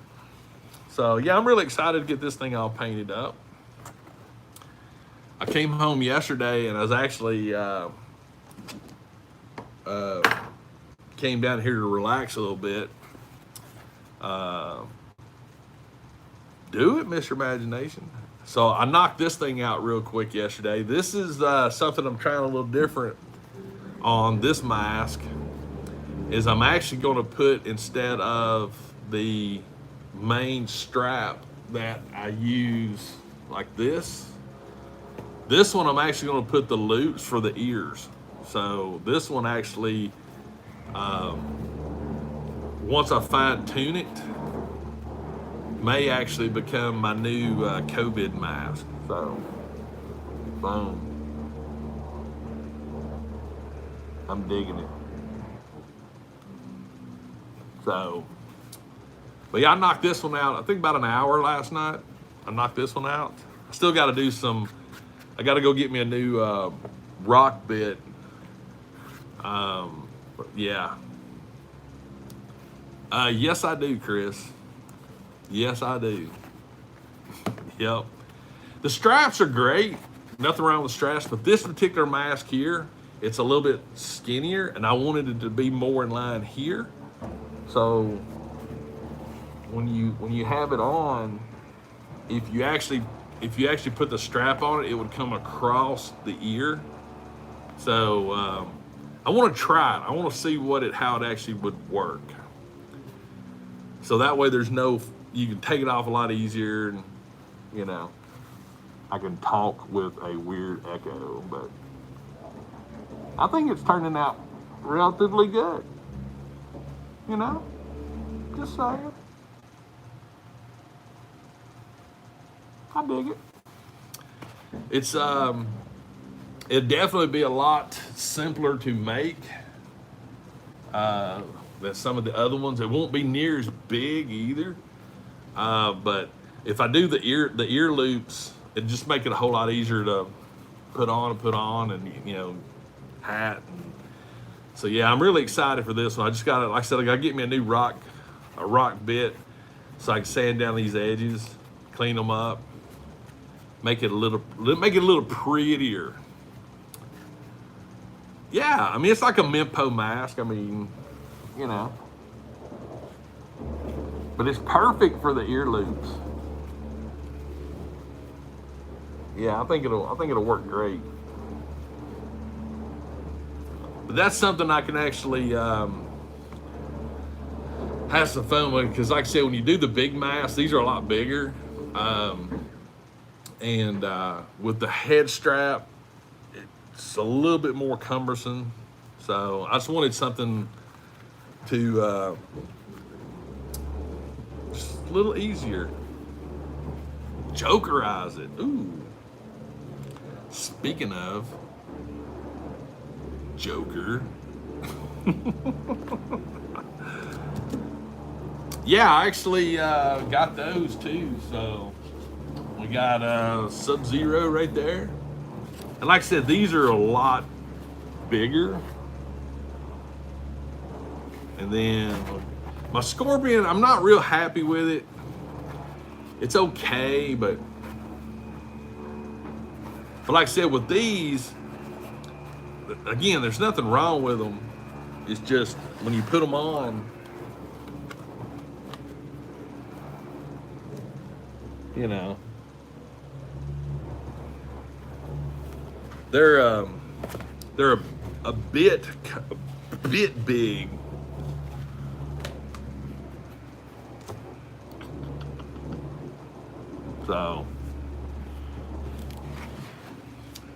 S1: So yeah, I'm really excited to get this thing all painted up. I came home yesterday and I was actually came down here to relax a little bit. Do it, Mr. Imagination. So I knocked this thing out real quick yesterday. This is something I'm trying a little different on this mask. Is I'm actually going to put, instead of the main strap that I use like this one I'm actually going to put the loops for the ears. So this one actually, once I fine tune it, may actually become my new COVID mask. So, boom. I'm digging it. So, but yeah, I knocked this one out, I think about an hour last night. I knocked this one out. I still got to do I got to go get me a new rock bit. Yeah. Yes, I do, Chris. Yes, I do. Yep. The straps are great. Nothing wrong with straps, but this particular mask here, it's a little bit skinnier, and I wanted it to be more in line here. So when you have it on, if you actually put the strap on it, it would come across the ear. So I want to try it. I want to see how it actually would work. So that way you can take it off a lot easier, and I can talk with a weird echo, but I think it's turning out relatively good. Just saying. I dig it. It's it'd definitely be a lot simpler to make than some of the other ones. It won't be near as big either. But if I do the ear loops, it just make it a whole lot easier to put on, and hat. And so yeah, I'm really excited for this one. I just got to, like I said, I got to get me a rock bit, so I can sand down these edges, clean them up, make it a little prettier. Yeah, I mean, it's like a Mimpo mask. I mean, but it's perfect for the ear loops. Yeah, I think it'll work great. But that's something I can actually have some fun with, because like I said, when you do the big masks, these are a lot bigger. And with the head strap, it's a little bit more cumbersome. So I just wanted something to just a little easier. Jokerize it. Ooh. Speaking of Joker, Yeah, I actually got those too. So we got Sub-Zero right there. And like I said, these are a lot bigger. And then my Scorpion, I'm not real happy with it. It's okay, but like I said, with these, again, there's nothing wrong with them. It's just when you put them on, you know, they're a bit big. So,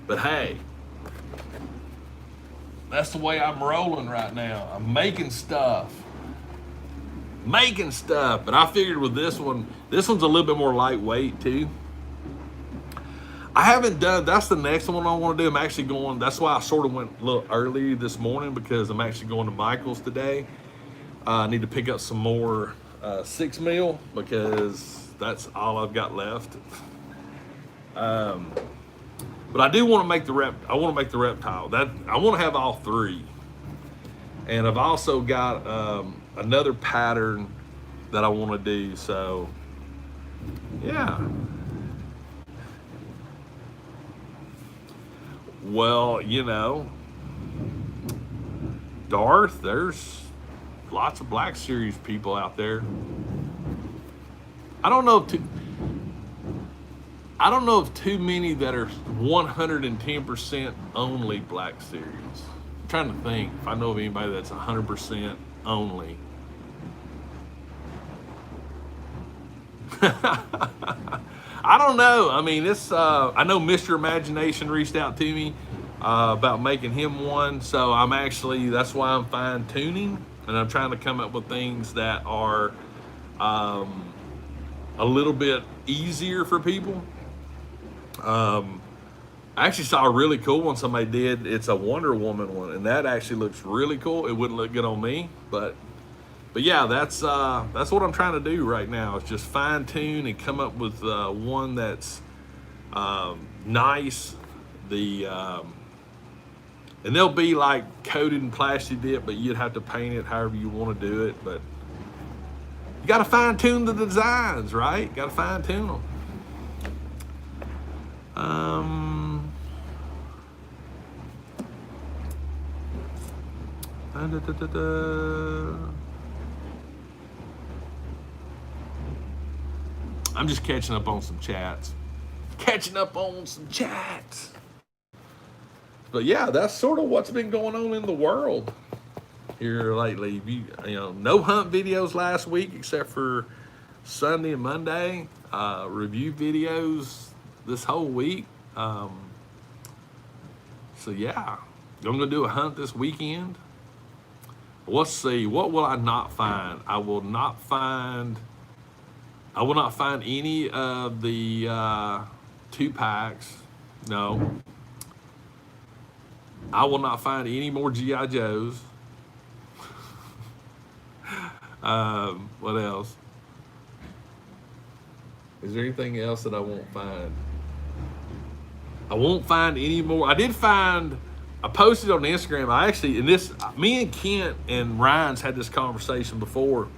S1: but hey, that's the way I'm rolling right now. I'm making stuff. But I figured with this one's a little bit more lightweight too. I haven't done, that's the next one I want to do. I'm actually going, that's why I sort of went a little early this morning, because I'm actually going to Michael's today. I need to pick up some more 6 mil, because that's all I've got left. But I do want to make the reptile. That I want to have all three. And I've also got another pattern that I want to do. So yeah. Well, Darth, there's lots of Black Series people out there. I don't know if too many that are 110% only Black Series. I'm trying to think if I know of anybody that's 100% only. I don't know. I mean, it's. I know Mr. Imagination reached out to me about making him one, so that's why I'm fine tuning, and I'm trying to come up with things that are a little bit easier for people. I actually saw a really cool one somebody did. It's a Wonder Woman one, and that actually looks really cool. It wouldn't look good on me, but yeah, that's what I'm trying to do right now. Is just fine tune and come up with one that's nice. And they'll be like coated in plastic dip, but you'd have to paint it however you want to do it. But you got to fine tune the designs, right? Got to fine tune them. I'm just catching up on some chats. But yeah, that's sort of what's been going on in the world here lately. No hunt videos last week except for Sunday and Monday. Review videos this whole week. So yeah, I'm gonna do a hunt this weekend. Let's see, what will I not find? I will not find any of the 2-packs. No. I will not find any more G.I. Joes. What else? Is there anything else that I won't find? I won't find any more. I posted on Instagram. Me and Kent and Ryan's had this conversation before.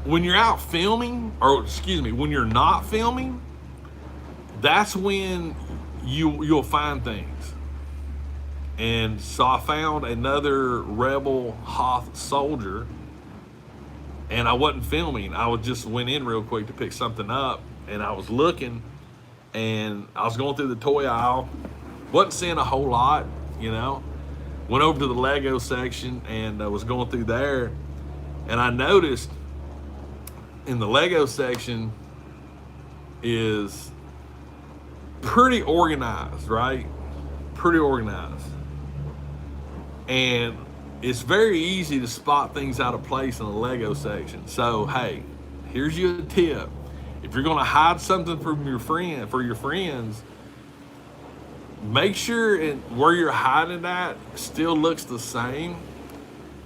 S1: When you're out filming, when you're not filming, that's when you'll find things. And so I found another Rebel Hoth soldier, and I wasn't filming. I just went in real quick to pick something up, and I was looking, and I was going through the toy aisle. Wasn't seeing a whole lot, Went over to the Lego section and was going through there, and I noticed in the Lego section is pretty organized, right? Pretty organized. And it's very easy to spot things out of place in the Lego section. So, hey, here's your tip. If you're going to hide something from your friends, make sure where you're hiding at still looks the same.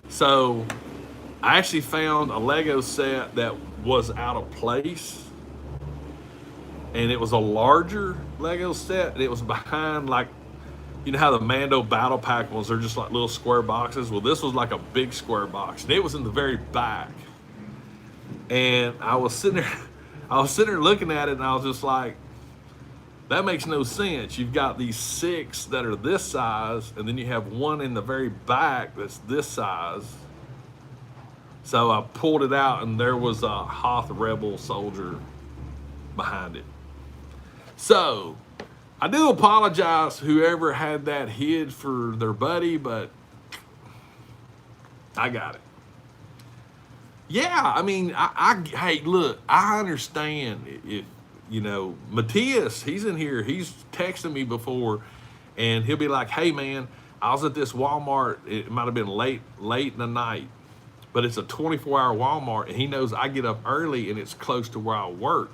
S1: So I actually found a Lego set that was out of place, and it was a larger Lego set, and it was behind, like, you know how the Mando Battle Pack ones are just like little square boxes? Well, this was like a big square box, and it was in the very back. And I was sitting there, I was sitting there looking at it, and I was just like, that makes no sense. You've got these 6 that are this size, and then you have one in the very back that's this size. So I pulled it out, and there was a Hoth Rebel soldier behind it. So I do apologize whoever had that hid for their buddy, but I got it. Yeah, I mean, hey, look, I understand if, you know, Matthias, he's in here, he's texted me before, and he'll be like, hey, man, I was at this Walmart, it might have been late in the night, but it's a 24-hour Walmart, and he knows I get up early, and it's close to where I work.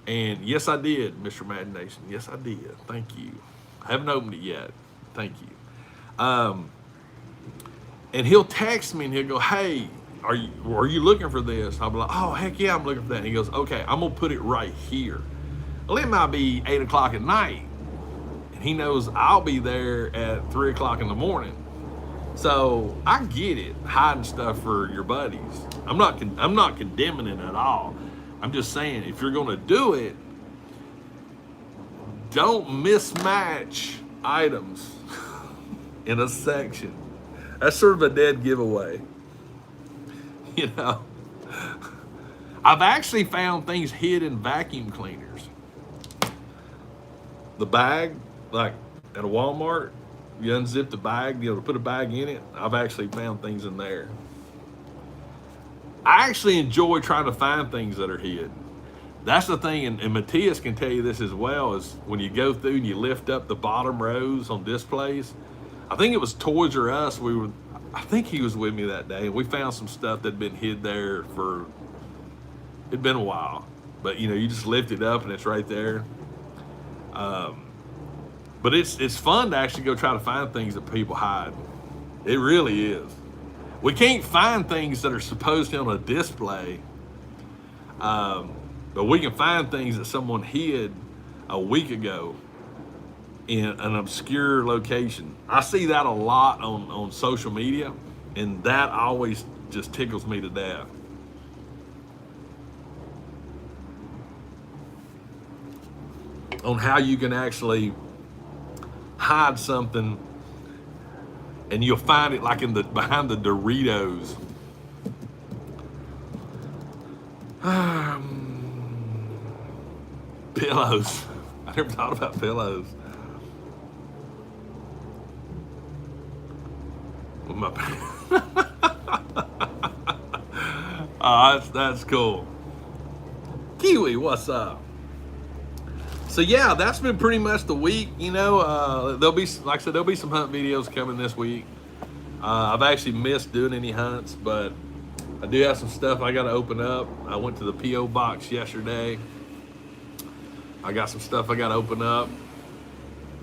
S1: And yes, I did, Mr. Imagination. Yes, I did. Thank you. I haven't opened it yet. Thank you. And he'll text me, and he'll go, hey, are you looking for this? I'll be like, oh, heck yeah, I'm looking for that. And he goes, okay, I'm going to put it right here. Well, it might be 8 o'clock at night, and he knows I'll be there at 3 o'clock in the morning. So I get it, hiding stuff for your buddies. I'm not condemning it at all. I'm just saying, if you're going to do it, don't mismatch items in a section. That's sort of a dead giveaway. You know, I've actually found things hid in vacuum cleaners. The bag, like at a Walmart, you unzip the bag, you know, to put a bag in it. I've actually found things in there. I actually enjoy trying to find things that are hid. That's the thing, and Matthias can tell you this as well, is when you go through and you lift up the bottom rows on displays. I think it was Toys R Us. I think he was with me that day, and we found some stuff that had been hid there for, it'd been a while. But, you know, you just lift it up and it's right there. But it's fun to actually go try to find things that people hide. It really is. We can't find things that are supposed to be on a display, but we can find things that someone hid a week ago in an obscure location. I see that a lot on social media, and that always just tickles me to death. On how you can actually hide something, and you'll find it like behind the Doritos. Pillows. I never thought about pillows. Oh, that's cool. Kiwi, what's up? So yeah, that's been pretty much the week. You know, there'll be, like I said, there'll be some hunt videos coming this week. I've actually missed doing any hunts, but I do have some stuff I got to open up. I went to the P.O. box yesterday. I got some stuff I got to open up,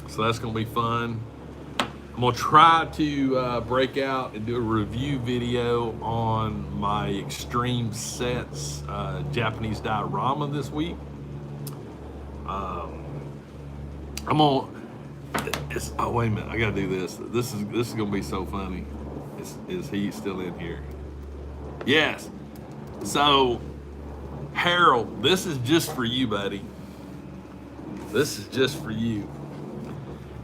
S1: so that's gonna be fun. I'm gonna try to break out and do a review video on my Extreme Sets Japanese diorama this week. I'm gonna. Oh wait a minute! I gotta do this. This is gonna be so funny. Is he still in here? Yes. So, Harold, this is just for you, buddy. This is just for you.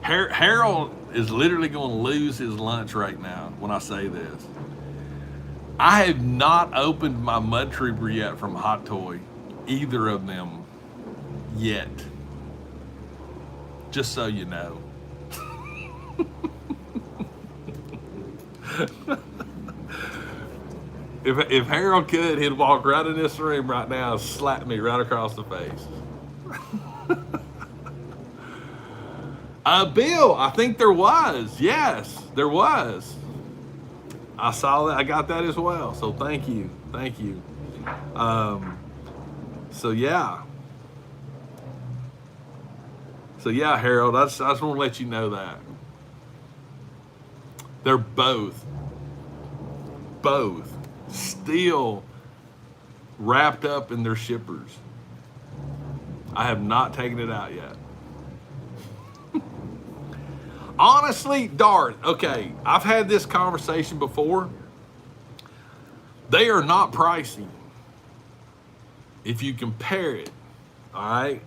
S1: Harold is literally going to lose his lunch right now when I say this. I have not opened my Mud Trooper yet from Hot Toy, either of them, yet. Just so you know. If Harold could, he'd walk right in this room right now and slap me right across the face. Bill, I think there was. Yes, there was. I saw that. I got that as well. So thank you. Thank you. So yeah. So yeah, Harold, I just want to let you know that they're both still wrapped up in their shippers. I have not taken it out yet. Honestly, Dart, okay, I've had this conversation before. They are not pricey if you compare it. All right,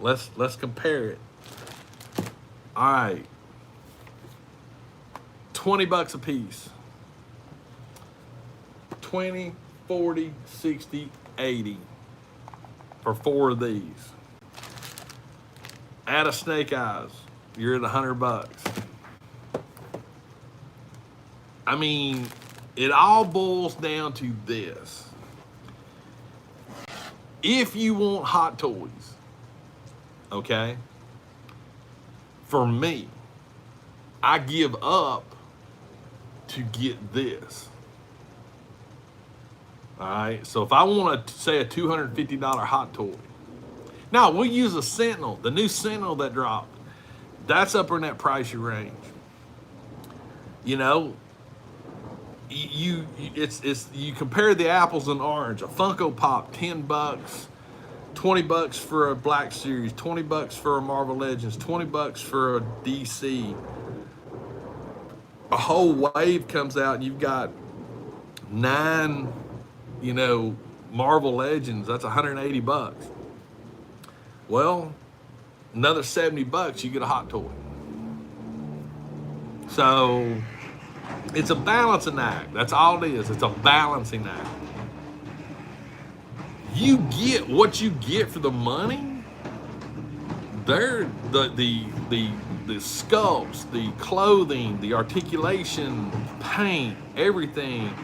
S1: let's compare it. All right, $20 a piece. 20, 40, 60, 80 for 4 of these. Add a snake eyes, you're at $100. I mean, it all boils down to this. If you want hot toys, okay, for me, I give up to get this. All right, so if I want to say a $250 hot toy, now we'll use a Sentinel, the new Sentinel that dropped. That's up in that price range. You know, you compare the apples and orange. A Funko Pop, $10, $20 for a Black Series, $20 for a Marvel Legends, $20 for a DC. A whole wave comes out, and you've got 9, Marvel Legends. That's $180. Well, another $70, you get a hot toy. So it's a balancing act. That's all it is. It's a balancing act. You get what you get for the money. They're the sculpts, the clothing, the articulation, paint, everything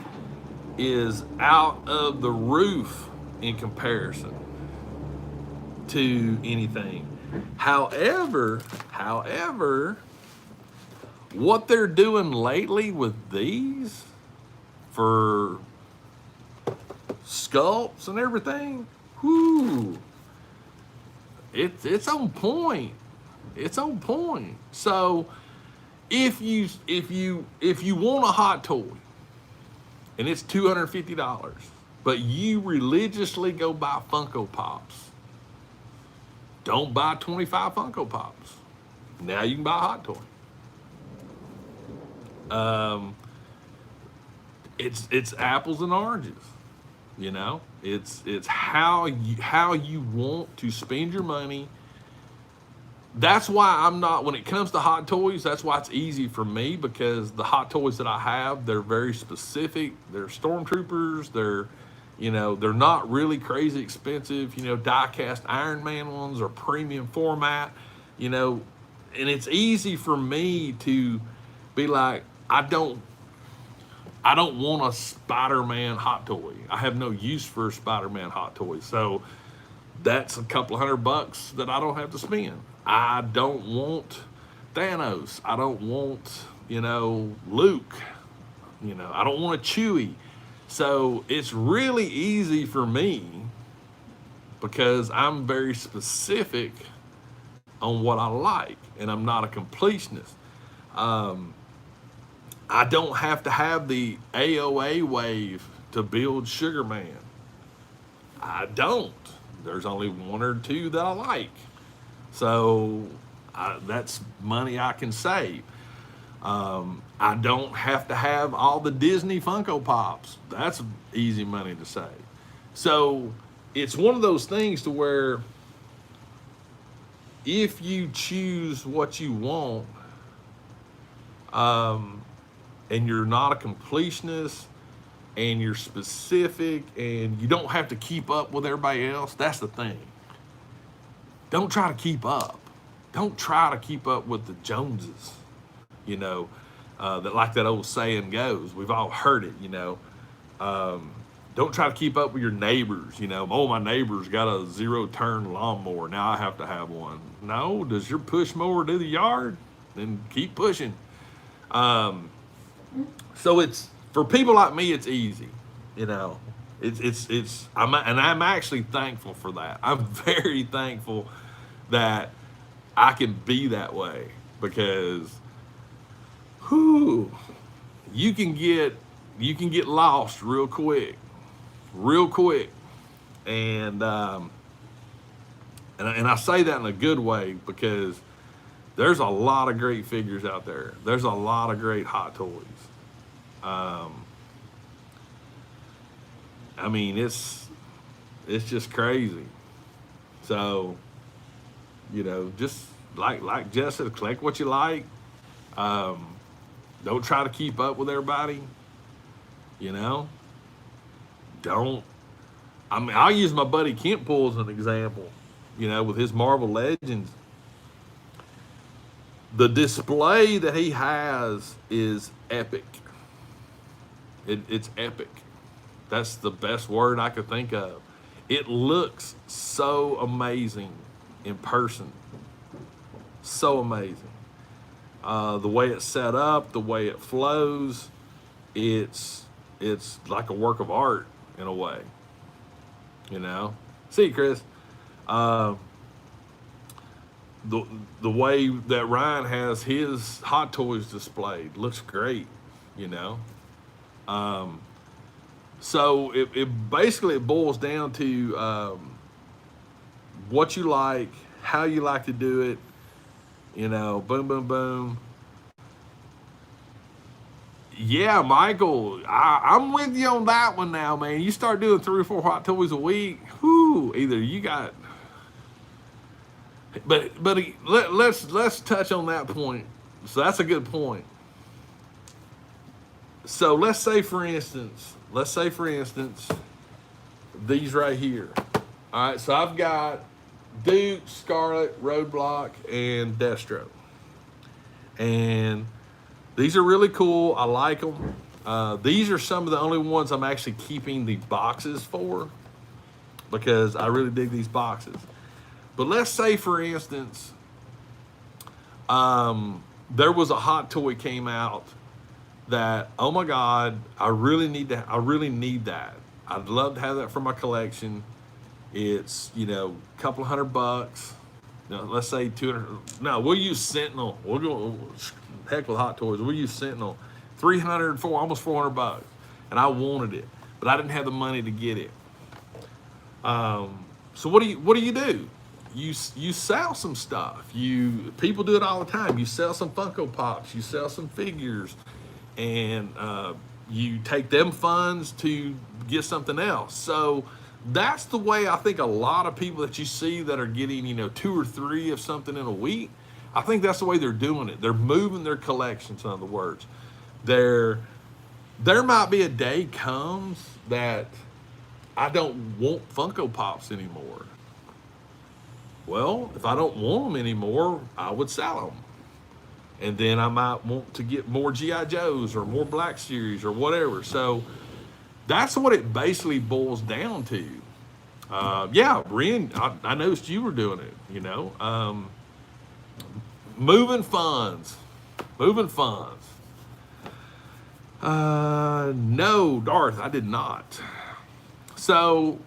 S1: is out of the roof in comparison to anything. However, what they're doing lately with these for sculpts and everything, whoo, it's on point. It's on point. So if you want a hot toy and it's $250, but you religiously go buy Funko Pops, don't buy 25 Funko Pops. Now you can buy a hot toy. It's apples and oranges, It's how you want to spend your money. That's why I'm not, when it comes to hot toys, that's why it's easy for me, because the hot toys that I have, they're very specific. They're stormtroopers. They're not really crazy expensive. Die-cast Iron Man ones are premium format, and it's easy for me to be like, I don't want a Spider-Man hot toy. I have no use for a Spider-Man hot toy. So that's a couple $100 that I don't have to spend. I don't want Thanos. I don't want, Luke. I don't want a Chewie. So it's really easy for me because I'm very specific on what I like, and I'm not a completionist. I don't have to have the AOA wave to build Sugar Man. I don't. There's only 1 or 2 that I like. So that's money I can save. I don't have to have all the Disney Funko Pops. That's easy money to save. So it's one of those things to where if you choose what you want, and you're not a completionist, and you're specific, and you don't have to keep up with everybody else, that's the thing. Don't try to keep up. Don't try to keep up with the Joneses, that, like that old saying goes. We've all heard it, Don't try to keep up with your neighbors, Oh, my neighbor's got a 0-turn lawnmower. Now I have to have one. No, does your push mower do the yard? Then keep pushing. So it's, for people like me, it's easy, I'm actually thankful for that. I'm very thankful that I can be that way because, whew, you can get lost real quick, and and I say that in a good way because there's a lot of great figures out there. There's a lot of great Hot Toys. Um, I mean, it's just crazy. So, just like Jess said, collect what you like. Um, don't try to keep up with everybody. You know, don't. I mean, I'll use my buddy Kent Pool as an example. With his Marvel Legends, the display that he has is epic. It's epic. That's the best word I could think of. It looks so amazing in person. So amazing. The way it's set up, the way it flows, it's like a work of art in a way. You know. See, Chris, uh, the the way that Ryan has his Hot Toys displayed looks great. You know. Um, so it basically it boils down to what you like, how you like to do it. Boom, boom, boom. Yeah, Michael, I'm with you on that one now, man. You start doing 3 or 4 Hot Toys a week. Whoo! Either you got, but let's touch on that point. So that's a good point. So let's say for instance, these right here. All right, so I've got Duke, Scarlet, Roadblock, and Destro, and these are really cool. I like them. These are some of the only ones I'm actually keeping the boxes for because I really dig these boxes. But let's say, for instance, there was a Hot Toy came out that, oh my God, I really need that. I'd love to have that for my collection. It's, a couple of $100. Let's say 200. No, we'll use Sentinel. We'll go heck with Hot Toys. We'll use Sentinel. 300, almost $400, and I wanted it, but I didn't have the money to get it. So what do you do? You sell some stuff. People do it all the time. You sell some Funko Pops. You sell some figures, and you take them funds to get something else. So that's the way I think a lot of people that you see that are getting 2 or 3 of something in a week. I think that's the way they're doing it. They're moving their collections. In other words, there might be a day comes that I don't want Funko Pops anymore. Well, if I don't want them anymore, I would sell them. And then I might want to get more G.I. Joes or more Black Series or whatever. So that's what it basically boils down to. Yeah, Ren, I noticed you were doing it, moving funds. No, Darth, I did not. So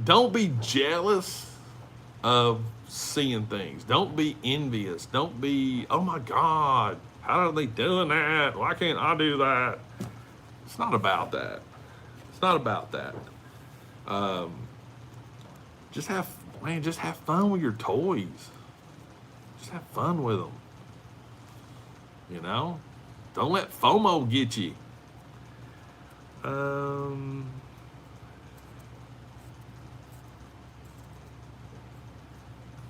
S1: don't be jealous of seeing things. Don't be envious. Don't be, oh my God, how are they doing that? Why can't I do that? It's not about that. It's not about that. Just have fun with your toys. Just have fun with them. Don't let FOMO get you.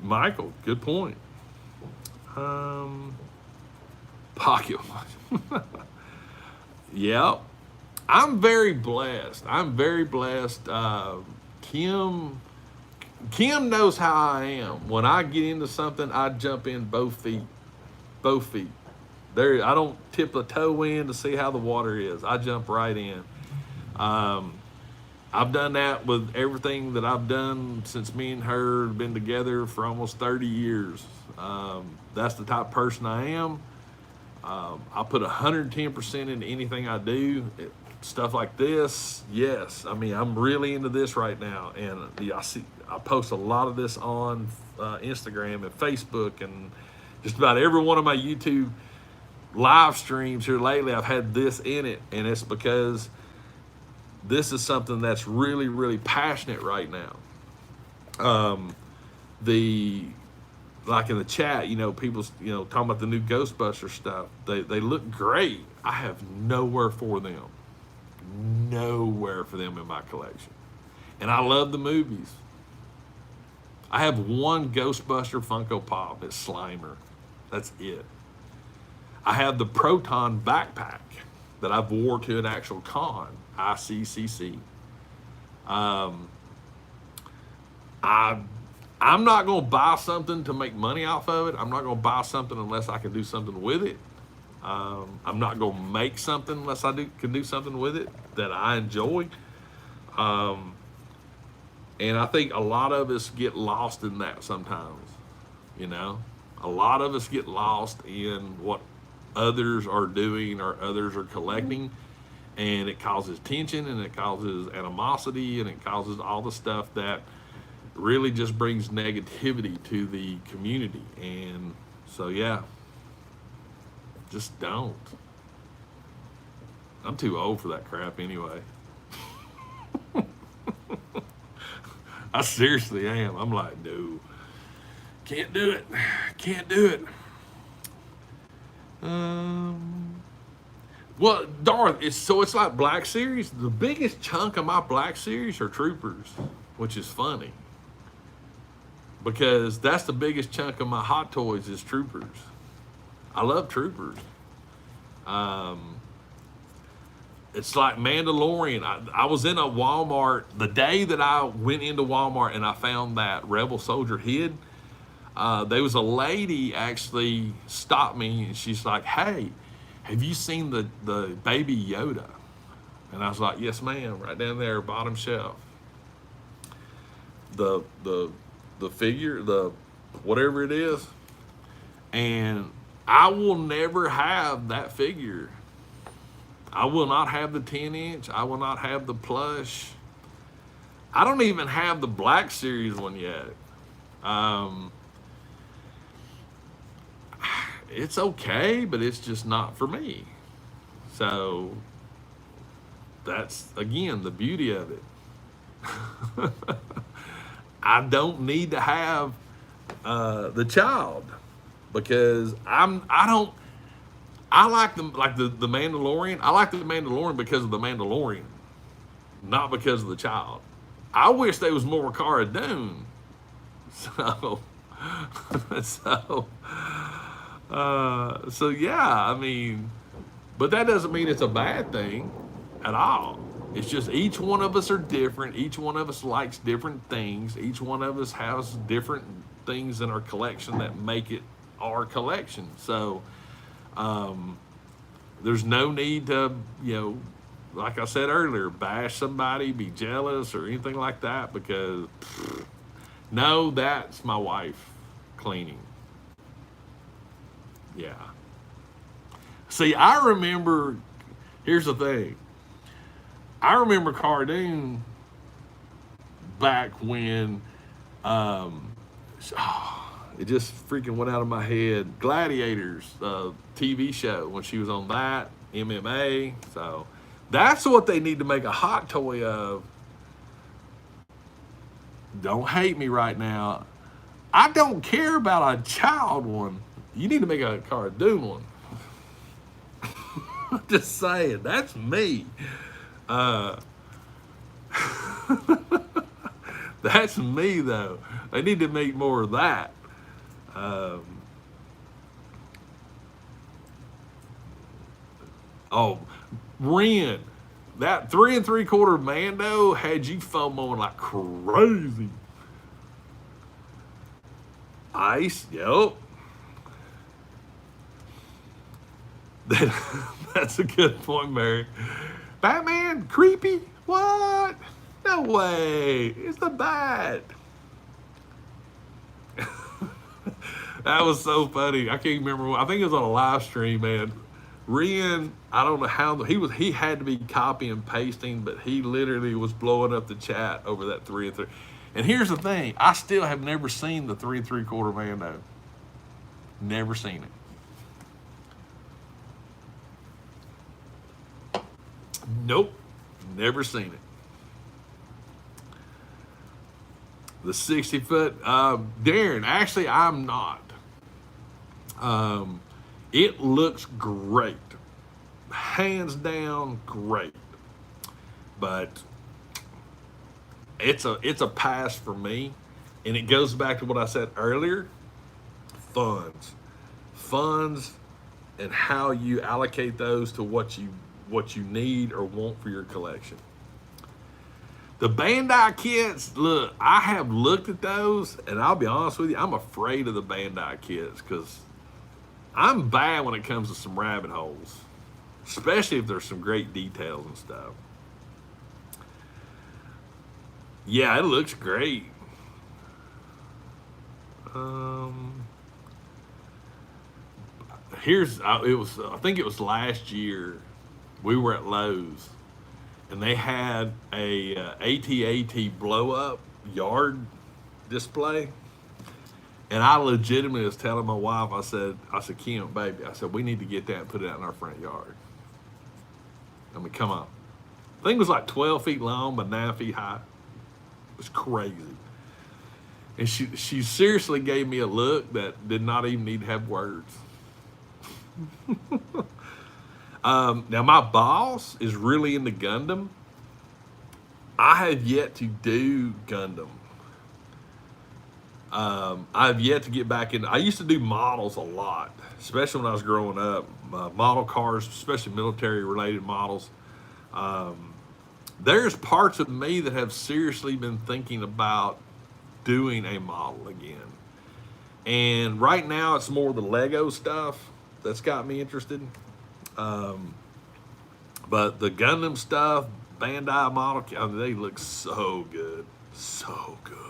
S1: Michael, good point. Pocket. Yeah, I'm very blessed. Kim knows how I am. When I get into something, I jump in both feet. Both feet. I don't tip a toe in to see how the water is. I jump right in. I've done that with everything that I've done since me and her have been together for almost 30 years. That's the type of person I am. I put 110% into anything I do. stuff like this, yes. I mean, I'm really into this right now, and yeah, I post a lot of this on Instagram and Facebook, and just about every one of my YouTube live streams here lately. I've had this in it, and it's because this is something that's really, really passionate right now. The Like in the chat, people, talking about the new Ghostbuster stuff. They look great. I have nowhere for them. Nowhere for them in my collection. And I love the movies. I have one Ghostbuster Funko Pop. It's Slimer. That's it. I have the Proton backpack that I've wore to an actual con, ICCC. I'm not going to buy something to make money off of it. I'm not going to buy something unless I can do something with it. I'm not going to make something unless I can do something with it that I enjoy. And I think a lot of us get lost in that sometimes. A lot of us get lost in what others are doing or others are collecting, and it causes tension, and it causes animosity, and it causes all the stuff that really just brings negativity to the community. And so, yeah, just don't. I'm too old for that crap anyway. I seriously am. I'm like, no, can't do it. Can't do it. Well, Darth, it's like Black Series. The biggest chunk of my Black Series are Troopers, which is funny, because that's the biggest chunk of my Hot Toys is Troopers. I love Troopers. It's like Mandalorian. I was in a Walmart the day that I went into Walmart and I found that Rebel Soldier hid. There was a lady actually stopped me, and she's like, "Hey, have you seen the baby Yoda?" And I was like, "Yes, ma'am, right down there, bottom shelf." The figure, the whatever it is, and I will never have that figure. I will not have the 10-inch. I will not have the plush. I don't even have the Black Series one yet. It's okay, but it's just not for me. So that's, again, the beauty of it. I don't need to have the child, because I like the Mandalorian. I like the Mandalorian because of the Mandalorian, not because of the child. I wish there was more Cara Dune. So, so yeah. I mean, but that doesn't mean it's a bad thing at all. It's just each one of us are different. Each one of us likes different things. Each one of us has different things in our collection that make it our collection. So there's no need to, like I said earlier, bash somebody, be jealous or anything like that, because no, that's my wife cleaning. Yeah. See, I remember, here's the thing. I remember Cardoon back when, it just freaking went out of my head. Gladiators, TV show, when she was on that, MMA. So that's what they need to make a hot toy of. Don't hate me right now. I don't care about a child one. You need to make a cartoon one. Just saying, that's me. That's me, though. They need to make more of that. Ren, that 3 3/4 Mando had you FOMOing like crazy. Ice, yep. That's a good point, Mary. Batman, creepy? What? No way. It's the Bat. That was so funny. I can't remember. I think it was on a live stream, man. Ren, I don't know how he had to be copy and pasting, but he literally was blowing up the chat over that 3 and 3. And here's the thing: I still have never seen the 3 3/4 Vando. Never seen it. Nope, never seen it. The 60 foot, Darren. Actually, I'm not. It looks great, hands down great, but it's a pass for me, and it goes back to what I said earlier: funds, and how you allocate those to what you need or want for your collection. The Bandai kits, look, I have looked at those, and I'll be honest with you, I'm afraid of the Bandai kits because I'm bad when it comes to some rabbit holes, especially if there's some great details and stuff. Yeah, it looks great. Um, I think it was last year. We were at Lowe's, and they had a AT-AT blow up yard display. And I legitimately was telling my wife, I said, Kim, baby, I said, we need to get that and put it out in our front yard. I mean, come on. The thing was like 12 feet long by 9 feet high. It was crazy. And she seriously gave me a look that did not even need to have words. Now, my boss is really into Gundam. I have yet to do Gundam. I've yet to get back in. I used to do models a lot, especially when I was growing up. Model cars, especially military-related models. There's parts of me that have seriously been thinking about doing a model again. And right now, it's more the Lego stuff that's got me interested. But the Gundam stuff, Bandai model, I mean, they look so good. So good.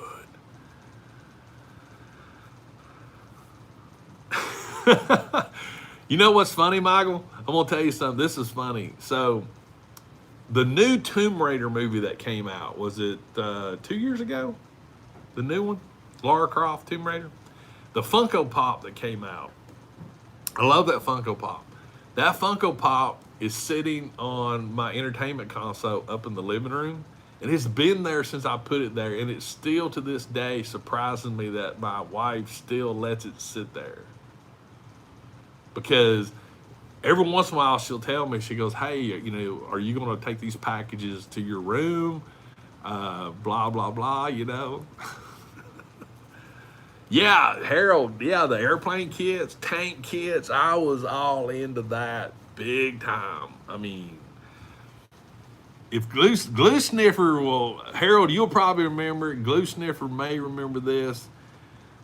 S1: You know what's funny, Michael? I'm gonna tell you something. This is funny. So, the new Tomb Raider movie that came out, was it 2 years ago? The new one, Lara Croft Tomb Raider. The Funko Pop that came out. I love that Funko Pop. That Funko Pop is sitting on my entertainment console up in the living room, and it's been there since I put it there, and it's still to this day surprising me that my wife still lets it sit there. Because every once in a while she'll tell me, she goes, hey, are you going to take these packages to your room? Blah, blah, blah, Yeah, Harold, yeah, the airplane kits, tank kits, I was all into that big time. I mean, if Glue Sniffer Harold, you'll probably remember it. Glue Sniffer may remember this.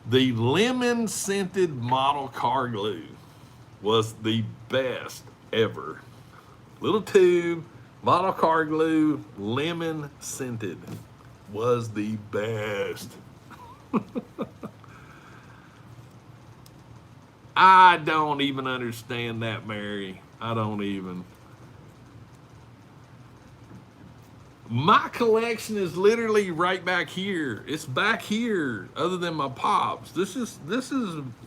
S1: The lemon scented model car glue was the best ever. Little tube, model car glue, lemon scented was the best. I don't even understand that, Mary. I don't even. My collection is literally right back here. It's back here, other than my pops. This is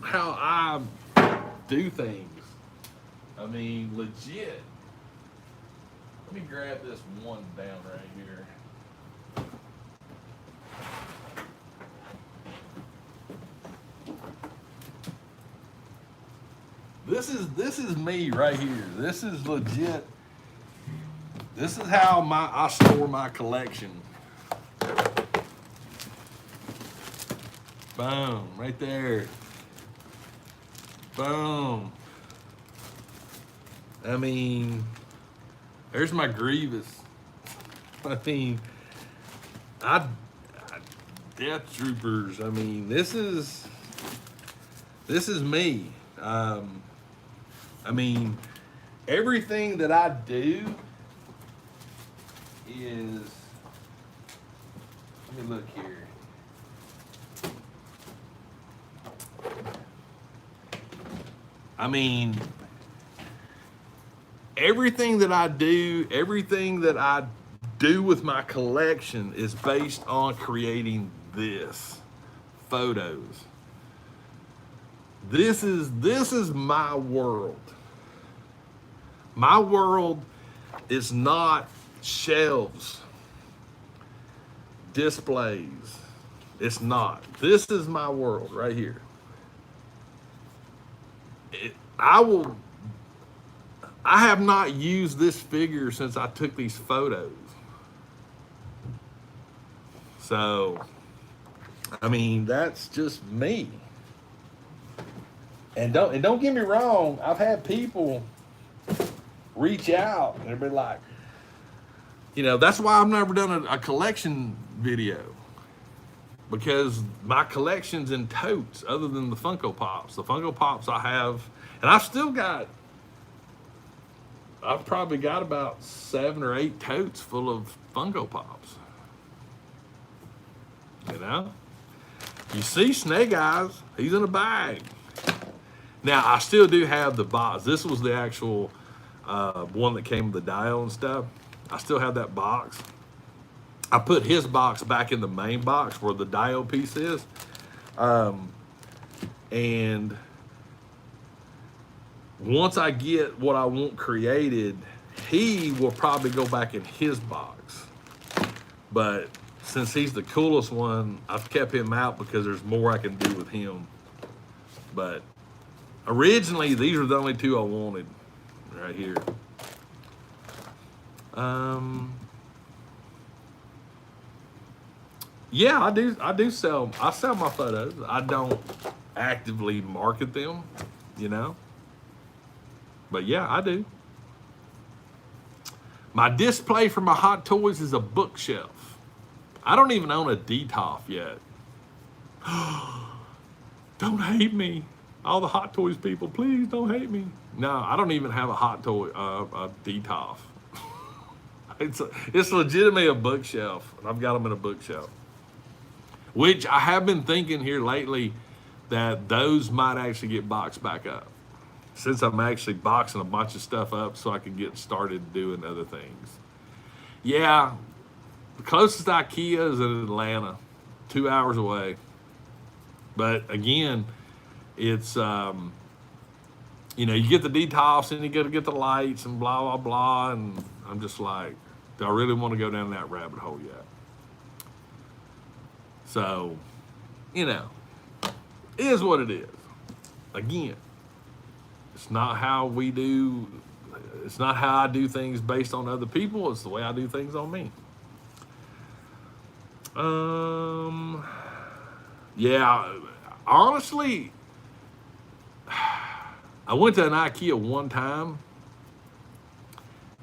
S1: how I do things. I mean, legit. Let me grab this one down right here. This is me right here. This is legit. This is how I store my collection. Boom, right there. Boom. I mean, there's my Grievous. I mean, Death Troopers. I mean, this is me. I mean, everything that I do is, let me look here. I mean, everything that I do, everything that I do with my collection is based on creating this photos. This is my world. My world is not shelves, displays. It's not. This is my world right here. I will. I have not used this figure since I took these photos. So, I mean, that's just me. And don't get me wrong. I've had people reach out and be like, that's why I've never done a collection video, because my collection's in totes other than the Funko Pops. The Funko Pops I have, and I've probably got about 7 or 8 totes full of Funko Pops. You see Snake Eyes, he's in a bag. Now, I still do have the box. This was the actual one that came with the dial and stuff. I still have that box. I put his box back in the main box where the dial piece is. And once I get what I want created, he will probably go back in his box. But since he's the coolest one, I've kept him out because there's more I can do with him. But originally, these were the only 2 I wanted right here. Yeah, I sell my photos. I don't actively market them, But yeah, I do. My display for my Hot Toys is a bookshelf. I don't even own a DTOF yet. Don't hate me. All the Hot Toys people, please don't hate me. No, I don't even have a Hot Toy, a DTOF. It's legitimately a bookshelf, and I've got them in a bookshelf. Which I have been thinking here lately that those might actually get boxed back up, since I'm actually boxing a bunch of stuff up so I can get started doing other things. Yeah, the closest IKEA is in Atlanta, 2 hours away. But again, it's, you get the DTOFs and you got to get the lights and blah, blah, blah. And I'm just like, do I really want to go down that rabbit hole yet? So, it is what it is. Again, it's not how I do things based on other people. It's the way I do things on me. Yeah, honestly, I went to an IKEA one time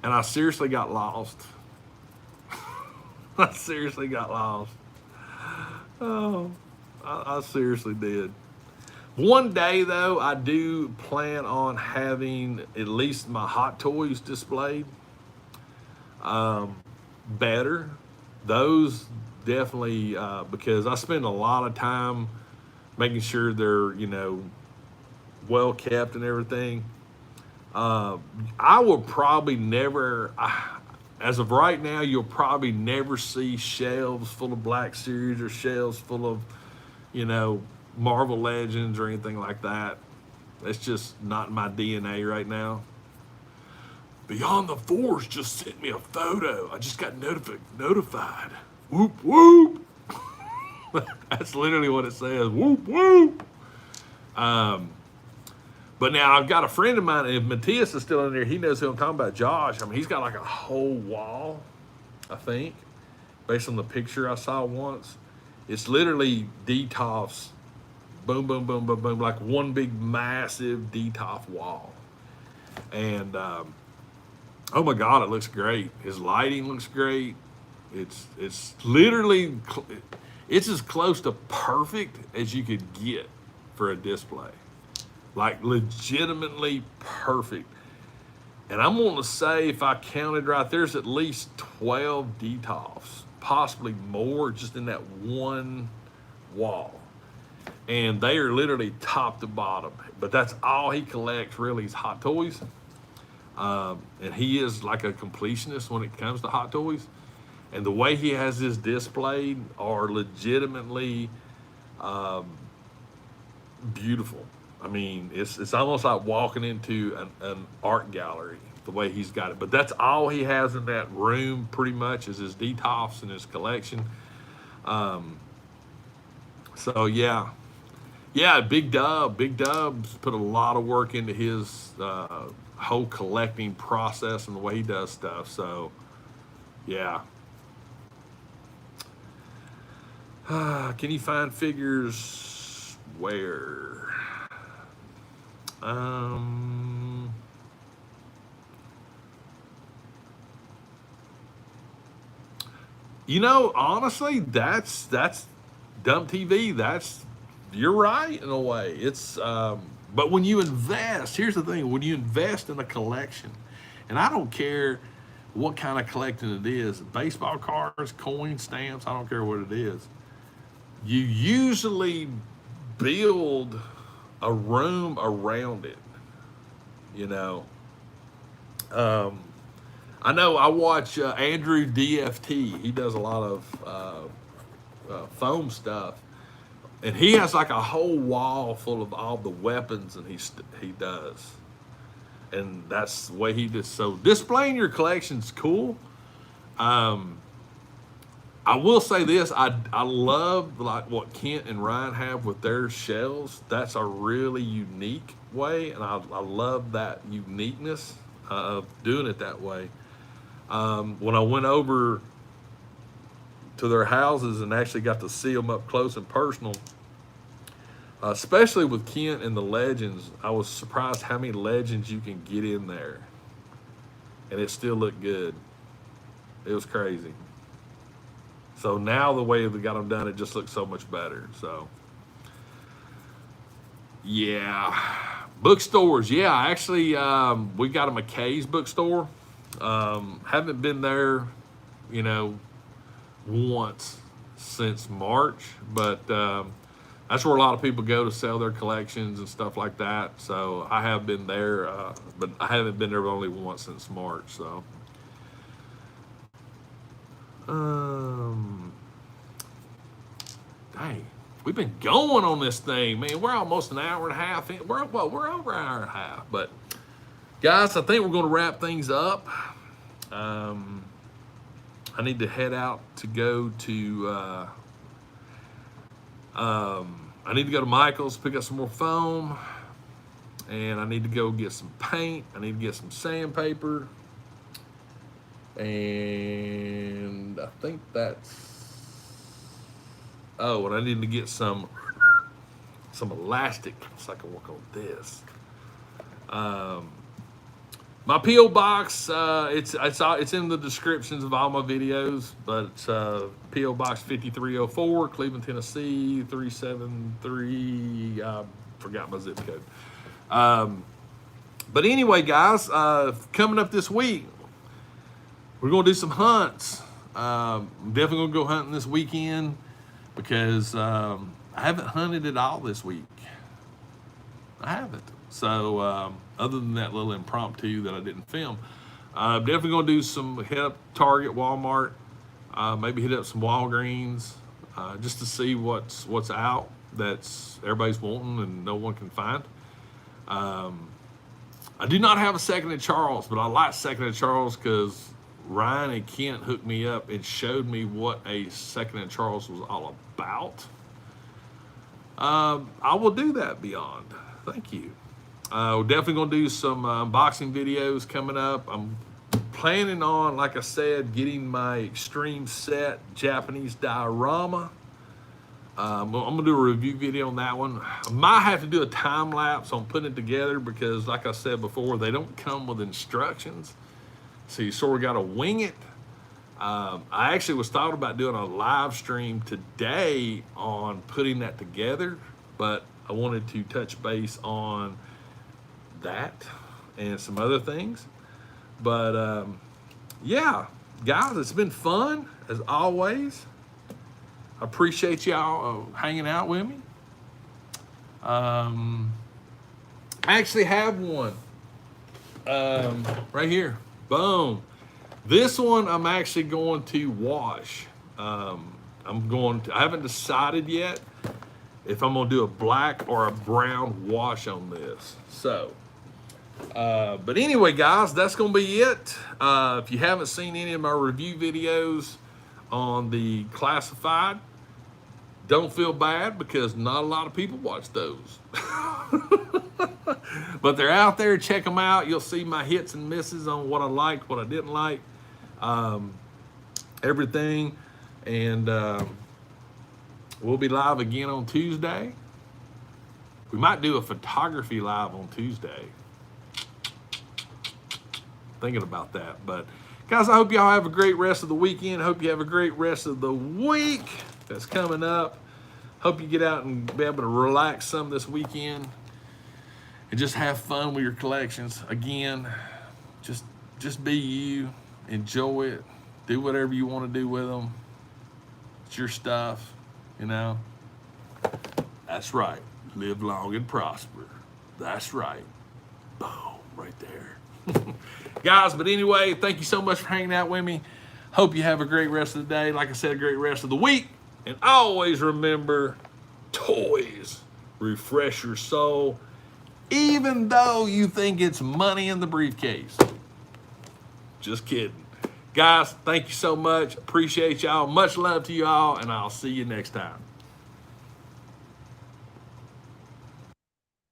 S1: and I seriously got lost. I seriously got lost. Oh, I seriously did. One day, though, I do plan on having at least my Hot Toys displayed better. Those definitely, because I spend a lot of time making sure they're, well kept and everything. I will probably never, as of right now, you'll probably never see shelves full of Black Series or shelves full of, Marvel Legends or anything like that. That's just not my DNA right now. Beyond the Force just sent me a photo. I just got notified. Whoop, whoop. That's literally what it says. Whoop, whoop. But now I've got a friend of mine, and if Matthias is still in there, he knows who I'm talking about, Josh. I mean, he's got like a whole wall, I think, based on the picture I saw once. It's literally DTOFs, boom, boom, boom, boom, boom, like one big massive DTOF wall. And oh my God, it looks great. His lighting looks great. It's literally, it's as close to perfect as you could get for a display. Like legitimately perfect. And I'm going to say, if I counted right, there's at least 12 DTOFs, possibly more, just in that one wall. And they are literally top to bottom. But that's all he collects, really, is Hot Toys. And he is like a completionist when it comes to Hot Toys. And the way he has this displayed are legitimately beautiful. I mean, it's almost like walking into an art gallery the way he's got it. But that's all he has in that room, pretty much, is his detox and his collection. Um, so yeah, Big Dub's put a lot of work into his whole collecting process and the way he does stuff. So yeah, can you find figures where? Um, honestly, that's dumb TV. That's You're right in a way. But when you invest, here's the thing: when you invest in a collection, and I don't care what kind of collecting it is, baseball cards, coins, stamps, I don't care what it is. You usually build a room around it. You know, um, I know I watch Andrew DFT. He does a lot of foam stuff, and he has like a whole wall full of all the weapons, and he does, and that's the way he does. So displaying your collection's cool. Um, I will say this: I love like what Kent and Ryan have with their shells. That's a really unique way, and I love that uniqueness of doing it that way. When I went over to their houses and actually got to see them up close and personal, especially with Kent and the legends, I was surprised how many legends you can get in there, and it still looked good. It was crazy. So now the way they got them done, it just looks so much better. So yeah, bookstores. Yeah, actually, we got a McKay's bookstore. Haven't been there, you know, once since March, but that's where a lot of people go to sell their collections and stuff like that. So I have been there, but I haven't been there only once since March. So, um, dang, we've been going on this thing, man. We're almost an hour and a half in. We're over an hour and a half. But guys, I think we're going to wrap things up. Um, I need to head out to go to. I need to go to Michael's, pick up some more foam, and I need to go get some paint. I need to get some sandpaper, and I think that's. Oh, and I need to get some elastic so I can work on this. My PO box, it's in the descriptions of all my videos, but it's PO Box 5304, Cleveland, Tennessee 373. I forgot my zip code. But anyway, guys, coming up this week, we're gonna do some hunts. I'm definitely gonna go hunting this weekend because I haven't hunted at all this week. I haven't. So other than that little impromptu that I didn't film, I'm definitely gonna do some hit up Target, Walmart, maybe hit up some Walgreens, just to see what's out that's everybody's wanting and no one can find. I do not have a second at Charles, but I like second at Charles because Ryan and Kent hooked me up and showed me what a second at Charles was all about. I will do that beyond. Thank you. We're definitely going to do some unboxing videos coming up. I'm planning on, like I said, getting my extreme set Japanese diorama. I'm going to do a review video on that one. I might have to do a time lapse on putting it together because, like I said before, they don't come with instructions. So you sort of got to wing it. I actually was thought about doing a live stream today on putting that together, but I wanted to touch base on that and some other things. But yeah, guys, it's been fun as always. I appreciate y'all hanging out with me. I actually have one Right here. Boom. This one I'm actually going to wash. I haven't decided yet if I'm gonna do a black or a brown wash on this. So, but anyway, guys, that's gonna be it. If you haven't seen any of my review videos on the classified, don't feel bad because not a lot of people watch those. But they're out there. Check them out. You'll see my hits and misses on what I liked, what I didn't like, everything. And we'll be live again on Tuesday. We might do a photography live on Tuesday. Thinking about that. But guys, I hope y'all have a great rest of the weekend. I hope you have a great rest of the week that's coming up. Hope you get out and be able to relax some this weekend and just have fun with your collections. Again, just be you, enjoy it, do whatever you want to do with them. It's your stuff, you know. That's right. Live long and prosper. That's right. Boom, right there. Guys, but anyway, thank you so much for hanging out with me. Hope you have a great rest of the day. Like I said, a great rest of the week. And always remember, toys refresh your soul, even though you think it's money in the briefcase. Just kidding. Guys, thank you so much. Appreciate y'all. Much love to you all, and I'll see you next time.